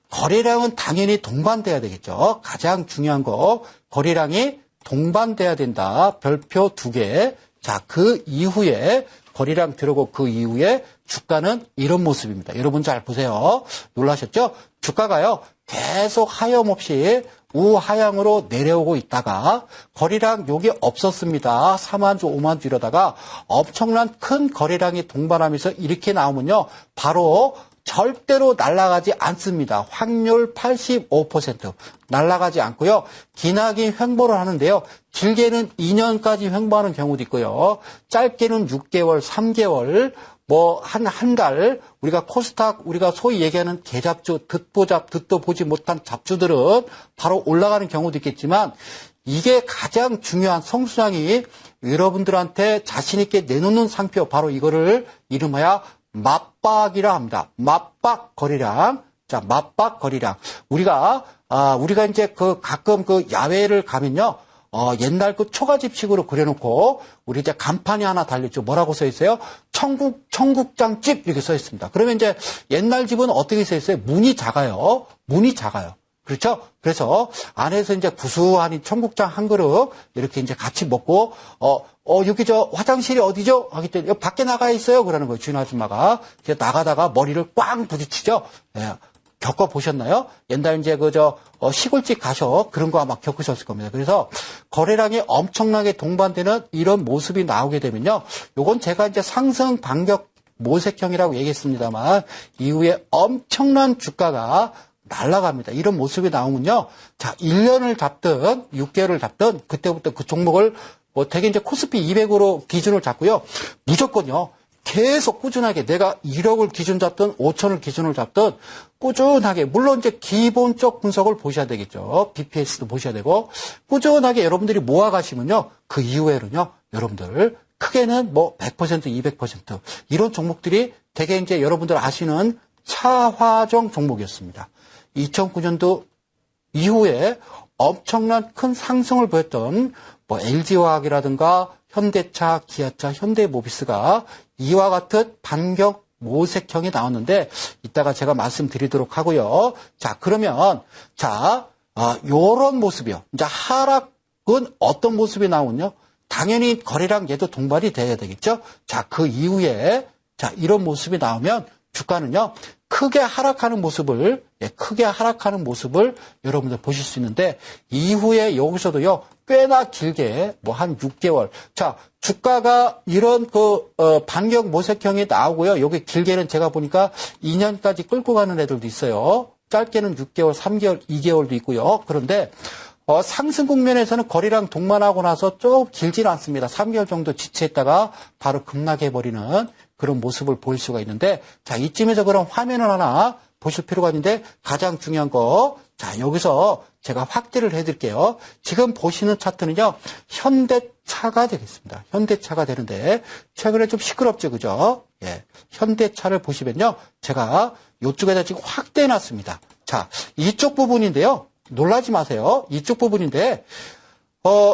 거래량은 당연히 동반돼야 되겠죠. 가장 중요한 거, 거래량이 동반돼야 된다. 별표 2개. 자, 그 이후에 거래량 들어오고 그 이후에 주가는 이런 모습입니다. 여러분 잘 보세요. 놀라셨죠? 주가가요, 계속 하염없이 우하향으로 내려오고 있다가 거래량 여기 없었습니다. 4만 주, 5만 주 이러다가 엄청난 큰 거래량이 동반하면서 이렇게 나오면요, 바로 절대로 날아가지 않습니다. 확률 85% 날아가지 않고요. 기나긴 횡보를 하는데요. 길게는 2년까지 횡보하는 경우도 있고요. 짧게는 6개월, 3개월, 뭐 한 달, 우리가 코스닥, 우리가 소위 얘기하는 개잡주, 듣도 보지 못한 잡주들은 바로 올라가는 경우도 있겠지만, 이게 가장 중요한 성수장이 여러분들한테 자신 있게 내놓는 상표, 바로 이거를 이름하여 맞박이라 합니다. 맞박 거래량. 자, 맞박 거래량. 우리가 이제 가끔 야외를 가면요. 옛날 초가집식으로 그려놓고, 우리 이제 간판이 하나 달렸죠. 뭐라고 써 있어요? 청국장집 이렇게 써 있습니다. 그러면 이제 옛날 집은 어떻게 써 있어요? 문이 작아요. 문이 작아요. 그렇죠? 그래서 안에서 이제 구수한 청국장 한 그릇 이렇게 이제 같이 먹고, 여기 화장실이 어디죠? 하기 때문에 여기 밖에 나가 있어요. 그러는 거예요. 주인 아줌마가. 나가다가 머리를 꽝 부딪히죠. 예. 겪어보셨나요? 옛날 이제 시골집 가셔. 그런 거 아마 겪으셨을 겁니다. 그래서 거래량이 엄청나게 동반되는 이런 모습이 나오게 되면요. 요건 제가 이제 상승 반격 모색형이라고 얘기했습니다만, 이후에 엄청난 주가가 날아갑니다. 이런 모습이 나오면요. 자, 1년을 잡든 6개월을 잡든 그때부터 그 종목을 되게 이제 코스피 200으로 기준을 잡고요. 무조건요. 계속 꾸준하게 내가 1억을 기준 잡든 5천을 기준을 잡든 꾸준하게, 물론 이제 기본적 분석을 보셔야 되겠죠. BPS도 보셔야 되고, 꾸준하게 여러분들이 모아가시면요. 그 이후에는요. 여러분들 크게는 100%, 200% 이런 종목들이 되게 이제 여러분들 아시는 차화정 종목이었습니다. 2009년도 이후에 엄청난 큰 상승을 보였던 LG화학이라든가 현대차, 기아차, 현대모비스가 이와 같은 반격 모색형이 나왔는데 이따가 제가 말씀드리도록 하고요. 자, 그러면 요런 모습이요. 이제 하락은 어떤 모습이 나오냐? 당연히 거래량 얘도 동반이 돼야 되겠죠. 자, 그 이후에 이런 모습이 나오면 주가는요. 크게 하락하는 모습을 여러분들 보실 수 있는데, 이후에 여기서도요, 꽤나 길게, 한 6개월. 자, 주가가 이런 반격 모색형이 나오고요. 여기 길게는 제가 보니까 2년까지 끌고 가는 애들도 있어요. 짧게는 6개월, 3개월, 2개월도 있고요. 그런데, 상승 국면에서는 거래량 동반하고 나서 좀 길지는 않습니다. 3개월 정도 지체했다가 바로 급락해버리는 그런 모습을 보일 수가 있는데, 자, 이쯤에서 그럼 화면을 하나 보실 필요가 있는데, 가장 중요한 거, 자, 여기서 제가 확대를 해드릴게요. 지금 보시는 차트는요, 현대차가 되겠습니다. 현대차가 되는데, 최근에 좀 시끄럽죠, 그죠? 예. 현대차를 보시면요, 제가 이쪽에다 지금 확대해놨습니다. 자, 이쪽 부분인데요, 놀라지 마세요. 이쪽 부분인데,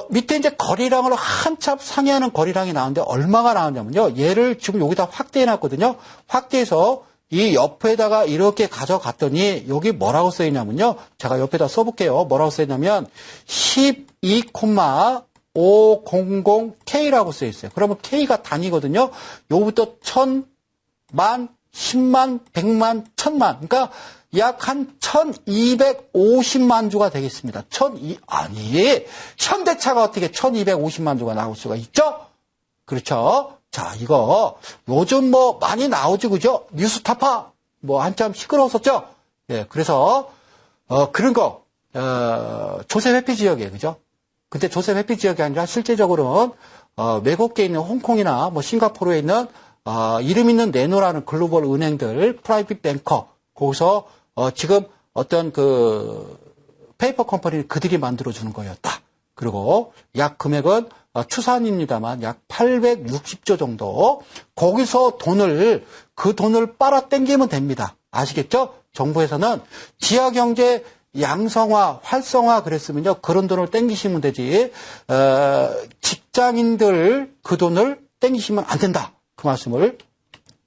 밑에 이제 거래량을 한참 상회하는 거래량이 나오는데 얼마가 나오냐면요. 얘를 지금 여기다 확대해놨거든요. 확대해서 이 옆에다가 이렇게 가져갔더니 여기 뭐라고 써있냐면요. 제가 옆에다 써볼게요. 뭐라고 써있냐면 12,500K라고 써있어요. 그러면 K가 단위거든요. 요거부터 1,000, 10,000, 10만, 100만, 1,000만. 그러니까 약 한 1,250만 주가 되겠습니다. 현대차가 어떻게 1,250만 주가 나올 수가 있죠? 그렇죠? 자, 이거 요즘 많이 나오죠, 그죠? 뉴스타파 한참 시끄러웠었죠? 예, 그래서 그런 거 조세 회피 지역이에요, 그죠? 근데 조세 회피 지역이 아니라 실제적으로는 외국계에 있는 홍콩이나 싱가포르에 있는 이름 있는 네노라는 글로벌 은행들, 프라이빗 뱅커, 거기서 지금 어떤 페이퍼 컴퍼니를 그들이 만들어주는 거였다. 그리고 약 금액은 추산입니다만 약 860조 정도. 거기서 그 돈을 빨아 당기면 됩니다. 아시겠죠? 정부에서는 지하경제 양성화, 활성화 그랬으면요. 그런 돈을 당기시면 되지. 직장인들 그 돈을 당기시면 안 된다. 그 말씀을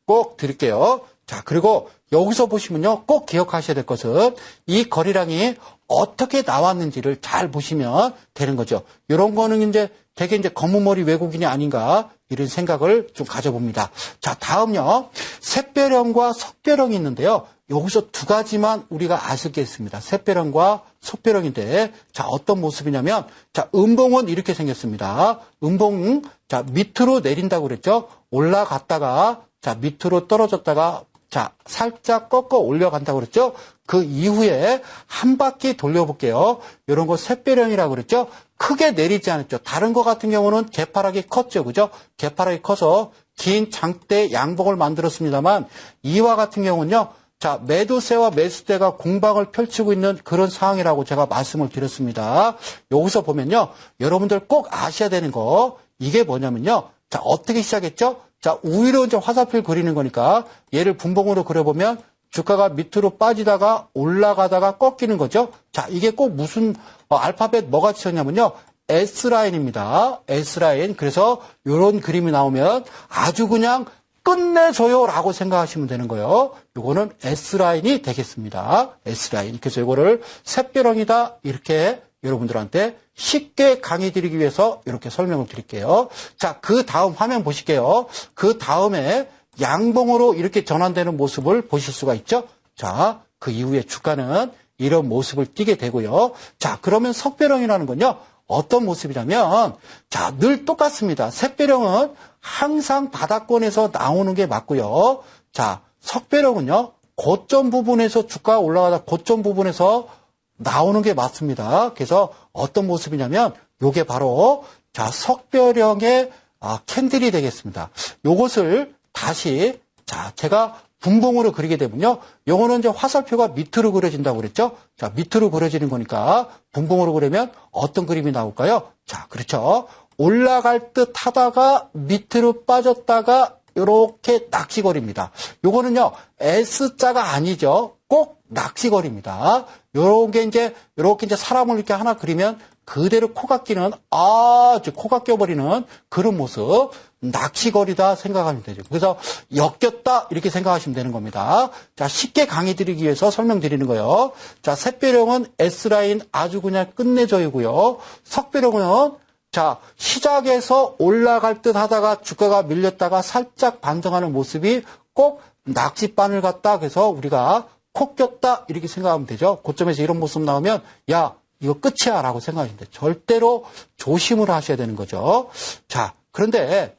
꼭 드릴게요. 자, 그리고 여기서 보시면요. 꼭 기억하셔야 될 것은 이 거래량이 어떻게 나왔는지를 잘 보시면 되는 거죠. 이런 거는 이제 되게 이제 검은머리 외국인이 아닌가 이런 생각을 좀 가져봅니다. 자, 다음요. 샛별형과 석별형이 있는데요. 여기서 두 가지만 우리가 아실 게 있습니다. 샛별형과 석별형인데, 자, 어떤 모습이냐면, 자, 음봉은 이렇게 생겼습니다. 음봉, 자, 밑으로 내린다고 그랬죠? 올라갔다가, 자, 밑으로 떨어졌다가, 자, 살짝 꺾어 올려간다고 그랬죠? 그 이후에 한 바퀴 돌려볼게요. 이런 거 샛별형이라고 그랬죠? 크게 내리지 않았죠. 다른 거 같은 경우는 개파락이 컸죠. 그죠? 개파락이 커서 긴 장대 양봉을 만들었습니다만, 이와 같은 경우는요, 자, 매도세와 매수세가 공방을 펼치고 있는 그런 상황이라고 제가 말씀을 드렸습니다. 여기서 보면요, 여러분들 꼭 아셔야 되는 거, 이게 뭐냐면요, 자, 어떻게 시작했죠? 자, 우위로 이제 화살표를 그리는 거니까, 얘를 분봉으로 그려보면, 주가가 밑으로 빠지다가 올라가다가 꺾이는 거죠. 자, 이게 꼭 무슨 알파벳 뭐가 치였냐면요, S라인입니다. S라인. 그래서 이런 그림이 나오면 아주 그냥 끝내줘요라고 생각하시면 되는 거예요. 요거는 S라인이 되겠습니다. S라인. 그래서 요거를 샛별형이다 이렇게 여러분들한테 쉽게 강의 드리기 위해서 이렇게 설명을 드릴게요. 자, 그 다음 화면 보실게요. 그 다음에 양봉으로 이렇게 전환되는 모습을 보실 수가 있죠. 자, 그 이후에 주가는 이런 모습을 띠게 되고요. 자, 그러면 석별형이라는 건요, 어떤 모습이냐면, 자, 늘 똑같습니다. 샛별형은 항상 바닥권에서 나오는 게 맞고요. 자, 석별형은요, 고점 부분에서 주가가 올라가다 고점 부분에서 나오는 게 맞습니다. 그래서 어떤 모습이냐면, 요게 바로, 자, 석별형의 캔들이 되겠습니다. 요것을 다시, 자, 제가 분봉으로 그리게 되면요. 요거는 이제 화살표가 밑으로 그려진다고 그랬죠? 자, 밑으로 그려지는 거니까 분봉으로 그리면 어떤 그림이 나올까요? 자, 그렇죠. 올라갈 듯 하다가 밑으로 빠졌다가 요렇게 낚시거리입니다. 요거는요, S자가 아니죠. 꼭 낚시거리입니다. 요렇게 이제 사람을 이렇게 하나 그리면 그대로 코가 끼는, 코가 껴버리는 그런 모습, 낚시거리다 생각하면 되죠. 그래서 엮였다 이렇게 생각하시면 되는 겁니다. 자, 쉽게 강의 드리기 위해서 설명드리는 거예요. 자, 샛별형은 S라인 아주 그냥 끝내줘이고요. 석별형은 자, 시작에서 올라갈 듯 하다가 주가가 밀렸다가 살짝 반등하는 모습이 꼭 낚싯바늘 같다. 그래서 우리가 코 꼈다 이렇게 생각하면 되죠. 고점에서 이런 모습 나오면 야, 이거 끝이야 라고 생각하시면 돼요. 절대로 조심을 하셔야 되는 거죠. 자, 그런데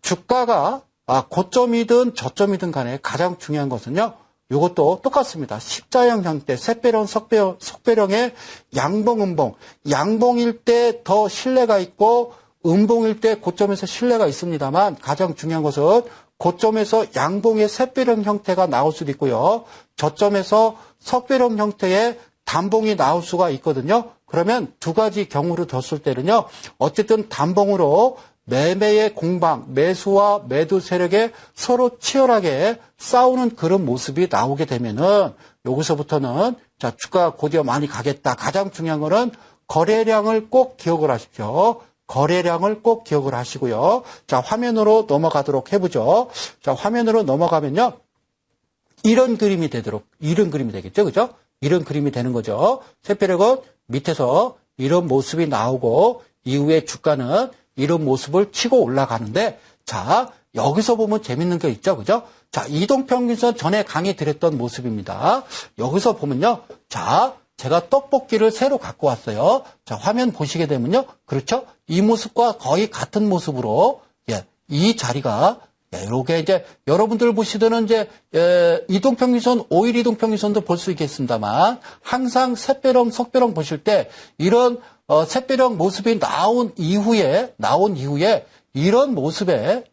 주가가 고점이든 저점이든 간에 가장 중요한 것은요. 이것도 똑같습니다. 십자형 형태, 샛별형, 석별형의 양봉, 음봉. 양봉일 때 더 신뢰가 있고 음봉일 때 고점에서 신뢰가 있습니다만 가장 중요한 것은 고점에서 양봉의 샛별형 형태가 나올 수도 있고요. 저점에서 석별형 형태의 단봉이 나올 수가 있거든요. 그러면 두 가지 경우로 뒀을 때는요. 어쨌든 단봉으로 매매의 공방, 매수와 매도 세력에 서로 치열하게 싸우는 그런 모습이 나오게 되면은 여기서부터는 자, 주가 곧이어 많이 가겠다. 가장 중요한 거는 거래량을 꼭 기억을 하십시오. 거래량을 꼭 기억을 하시고요. 자, 화면으로 넘어가도록 해보죠. 자, 화면으로 넘어가면요. 이런 그림이 되겠죠. 그죠? 이런 그림이 되는 거죠. 샛별형은 밑에서 이런 모습이 나오고 이후에 주가는 이런 모습을 치고 올라가는데 자, 여기서 보면 재밌는 게 있죠. 그죠? 자, 이동평균선 전에 강의 드렸던 모습입니다. 여기서 보면요. 자, 제가 떡볶이를 새로 갖고 왔어요. 자, 화면 보시게 되면요. 그렇죠? 이 모습과 거의 같은 모습으로 이 자리가 이렇게 이제 여러분들 보시더는 이제 이동평균선, 5일 이동평균선도 볼 수 있겠습니다만 항상 샛별형, 석별형 보실 때 이런 샛별형 모습이 나온 이후에 이런 모습에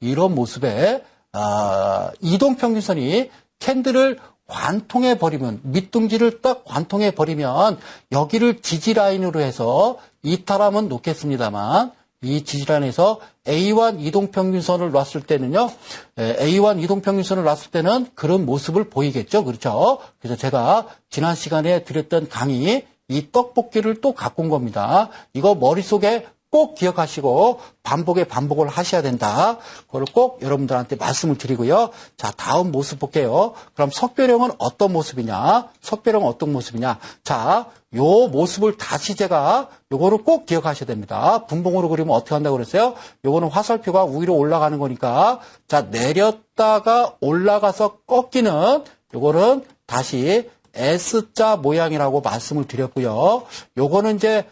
이동평균선이 캔들을 관통해 버리면 밑둥지를 딱 관통해 버리면 여기를 지지라인으로 해서 이탈하면 놓겠습니다만 이 지지라인에서 A1 이동평균선을 놨을 때는요. A1 이동평균선을 놨을 때는 그런 모습을 보이겠죠. 그렇죠? 그래서 제가 지난 시간에 드렸던 강의 이 떡볶이를 또 갖고 온 겁니다. 이거 머릿속에 꼭 기억하시고 반복을 하셔야 된다. 그걸 꼭 여러분들한테 말씀을 드리고요. 자, 다음 모습 볼게요. 그럼 석별형은 어떤 모습이냐? 석별형은 어떤 모습이냐? 자, 요 모습을 다시 제가 요거를 꼭 기억하셔야 됩니다. 분봉으로 그리면 어떻게 한다고 그랬어요? 요거는 화살표가 위로 올라가는 거니까 자, 내렸다가 올라가서 꺾이는 요거는 다시 S자 모양이라고 말씀을 드렸고요. 요거는 이제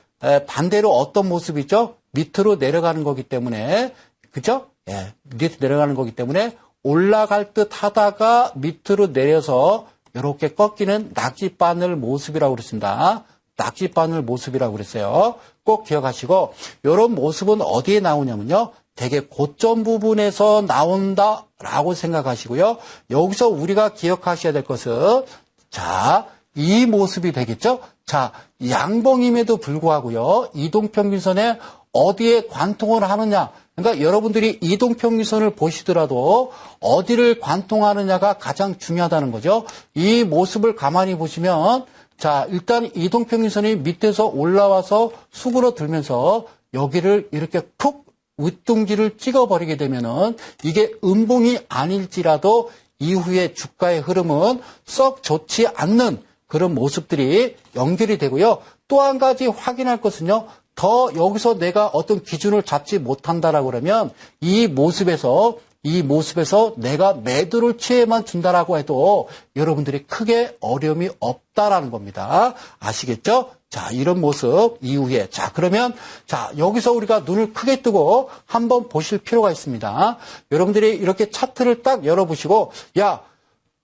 반대로 어떤 모습이죠? 밑으로 내려가는 거기 때문에, 그죠? 예, 밑으로 내려가는 거기 때문에 올라갈 듯 하다가 밑으로 내려서 이렇게 꺾이는 낙지바늘 모습이라고 그랬습니다. 낙지바늘 모습이라고 그랬어요. 꼭 기억하시고, 이런 모습은 어디에 나오냐면요. 되게 고점 부분에서 나온다라고 생각하시고요. 여기서 우리가 기억하셔야 될 것은, 자, 이 모습이 되겠죠? 자, 양봉임에도 불구하고요. 이동평균선에 어디에 관통을 하느냐. 그러니까 여러분들이 이동평균선을 보시더라도 어디를 관통하느냐가 가장 중요하다는 거죠. 이 모습을 가만히 보시면 자, 일단 이동평균선이 밑에서 올라와서 수그러들면서 여기를 이렇게 푹 윗둥지를 찍어버리게 되면은 이게 음봉이 아닐지라도 이후에 주가의 흐름은 썩 좋지 않는 그런 모습들이 연결이 되고요. 또 한 가지 확인할 것은요. 더 여기서 내가 어떤 기준을 잡지 못한다라고 그러면 이 모습에서 내가 매도를 취해만 준다라고 해도 여러분들이 크게 어려움이 없다라는 겁니다. 아시겠죠? 자, 이런 모습 이후에. 자, 그러면, 자, 여기서 우리가 눈을 크게 뜨고 한번 보실 필요가 있습니다. 여러분들이 이렇게 차트를 딱 열어보시고, 야,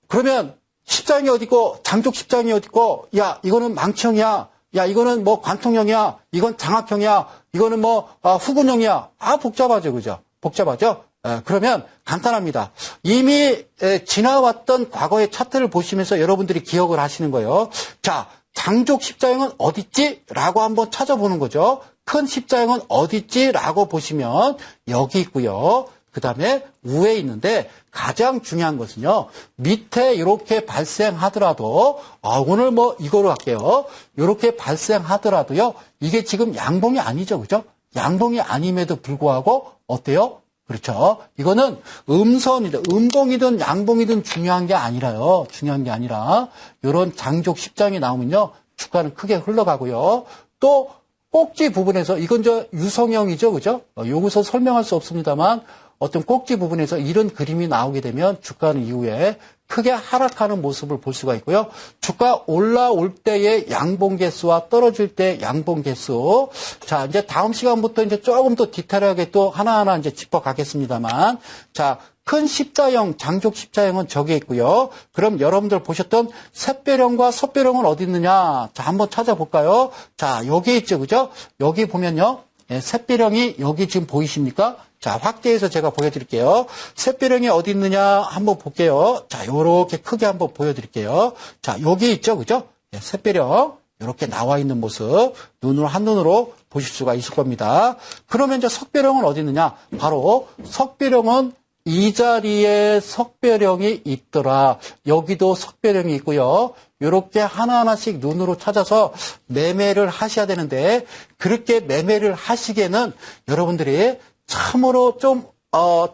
그러면 십자형이 어디고, 장족 십자형이 어디고, 야, 이거는 망치형이야. 야, 이거는 뭐 관통형이야. 이건 장학형이야. 이거는 뭐, 후근형이야. 복잡하죠. 그죠? 복잡하죠? 그러면 간단합니다. 이미 지나왔던 과거의 차트를 보시면서 여러분들이 기억을 하시는 거예요. 자, 장족 십자형은 어딨지? 라고 한번 찾아보는 거죠. 큰 십자형은 어딨지? 라고 보시면 여기 있고요. 그 다음에 위에 있는데 가장 중요한 것은요. 밑에 이렇게 발생하더라도 오늘 뭐 이거로 할게요. 이렇게 발생하더라도요. 이게 지금 양봉이 아니죠. 그죠? 양봉이 아님에도 불구하고 어때요? 그렇죠. 이거는 음선이든 음봉이든 양봉이든 중요한 게 아니라요. 중요한 게 아니라 이런 장족 십장이 나오면요. 주가는 크게 흘러가고요. 또 꼭지 부분에서 이건 저 유성형이죠. 그죠? 여기서 설명할 수 없습니다만 어떤 꼭지 부분에서 이런 그림이 나오게 되면 주가는 이후에 크게 하락하는 모습을 볼 수가 있고요. 주가 올라올 때의 양봉 개수와 떨어질 때 양봉 개수. 자, 이제 다음 시간부터 이제 조금 더 디테일하게 또 하나하나 이제 짚어가겠습니다만. 자, 큰 십자형, 장족 십자형은 저기 있고요. 그럼 여러분들 보셨던 샛별형과 섭별형은 어디 있느냐? 자, 한번 찾아볼까요? 자, 여기 있죠. 그죠? 여기 보면요. 샛별형이 여기 지금 보이십니까? 자, 확대해서 제가 보여드릴게요. 샛별형이 어디 있느냐 한번 볼게요. 자, 요렇게 크게 한번 보여드릴게요. 자, 여기 있죠. 그죠? 샛별형. 이렇게 나와 있는 모습 눈으로 한눈으로 보실 수가 있을 겁니다. 그러면 이제 석별형은 어디 있느냐? 바로 석별형은 이 자리에 석별형이 있더라. 여기도 석별형이 있고요. 이렇게 하나하나씩 눈으로 찾아서 매매를 하셔야 되는데 그렇게 매매를 하시기에는 여러분들이 참으로 좀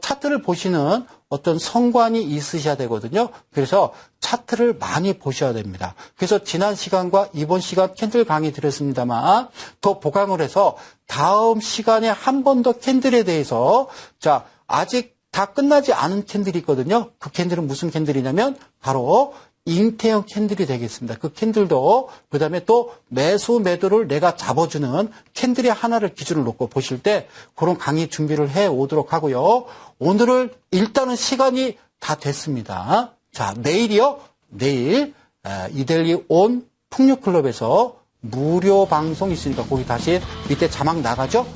차트를 보시는 어떤 성관이 있으셔야 되거든요. 그래서 차트를 많이 보셔야 됩니다. 그래서 지난 시간과 이번 시간 캔들 강의 드렸습니다만 더 보강을 해서 다음 시간에 한 번 더 캔들에 대해서 자 아직 다 끝나지 않은 캔들이 있거든요. 그 캔들은 무슨 캔들이냐면 바로 잉태형 캔들이 되겠습니다. 그 캔들도 그 다음에 또 매수 매도를 내가 잡아주는 캔들의 하나를 기준을 놓고 보실 때 그런 강의 준비를 해 오도록 하고요. 오늘은 일단은 시간이 다 됐습니다. 자, 내일이요. 내일 이데일리 온 풍류클럽에서 무료 방송 있으니까 거기 다시 밑에 자막 나가죠.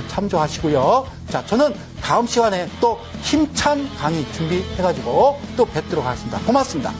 참조하시고요. 자, 저는 다음 시간에 또 힘찬 강의 준비해가지고 또 뵙도록 하겠습니다. 고맙습니다.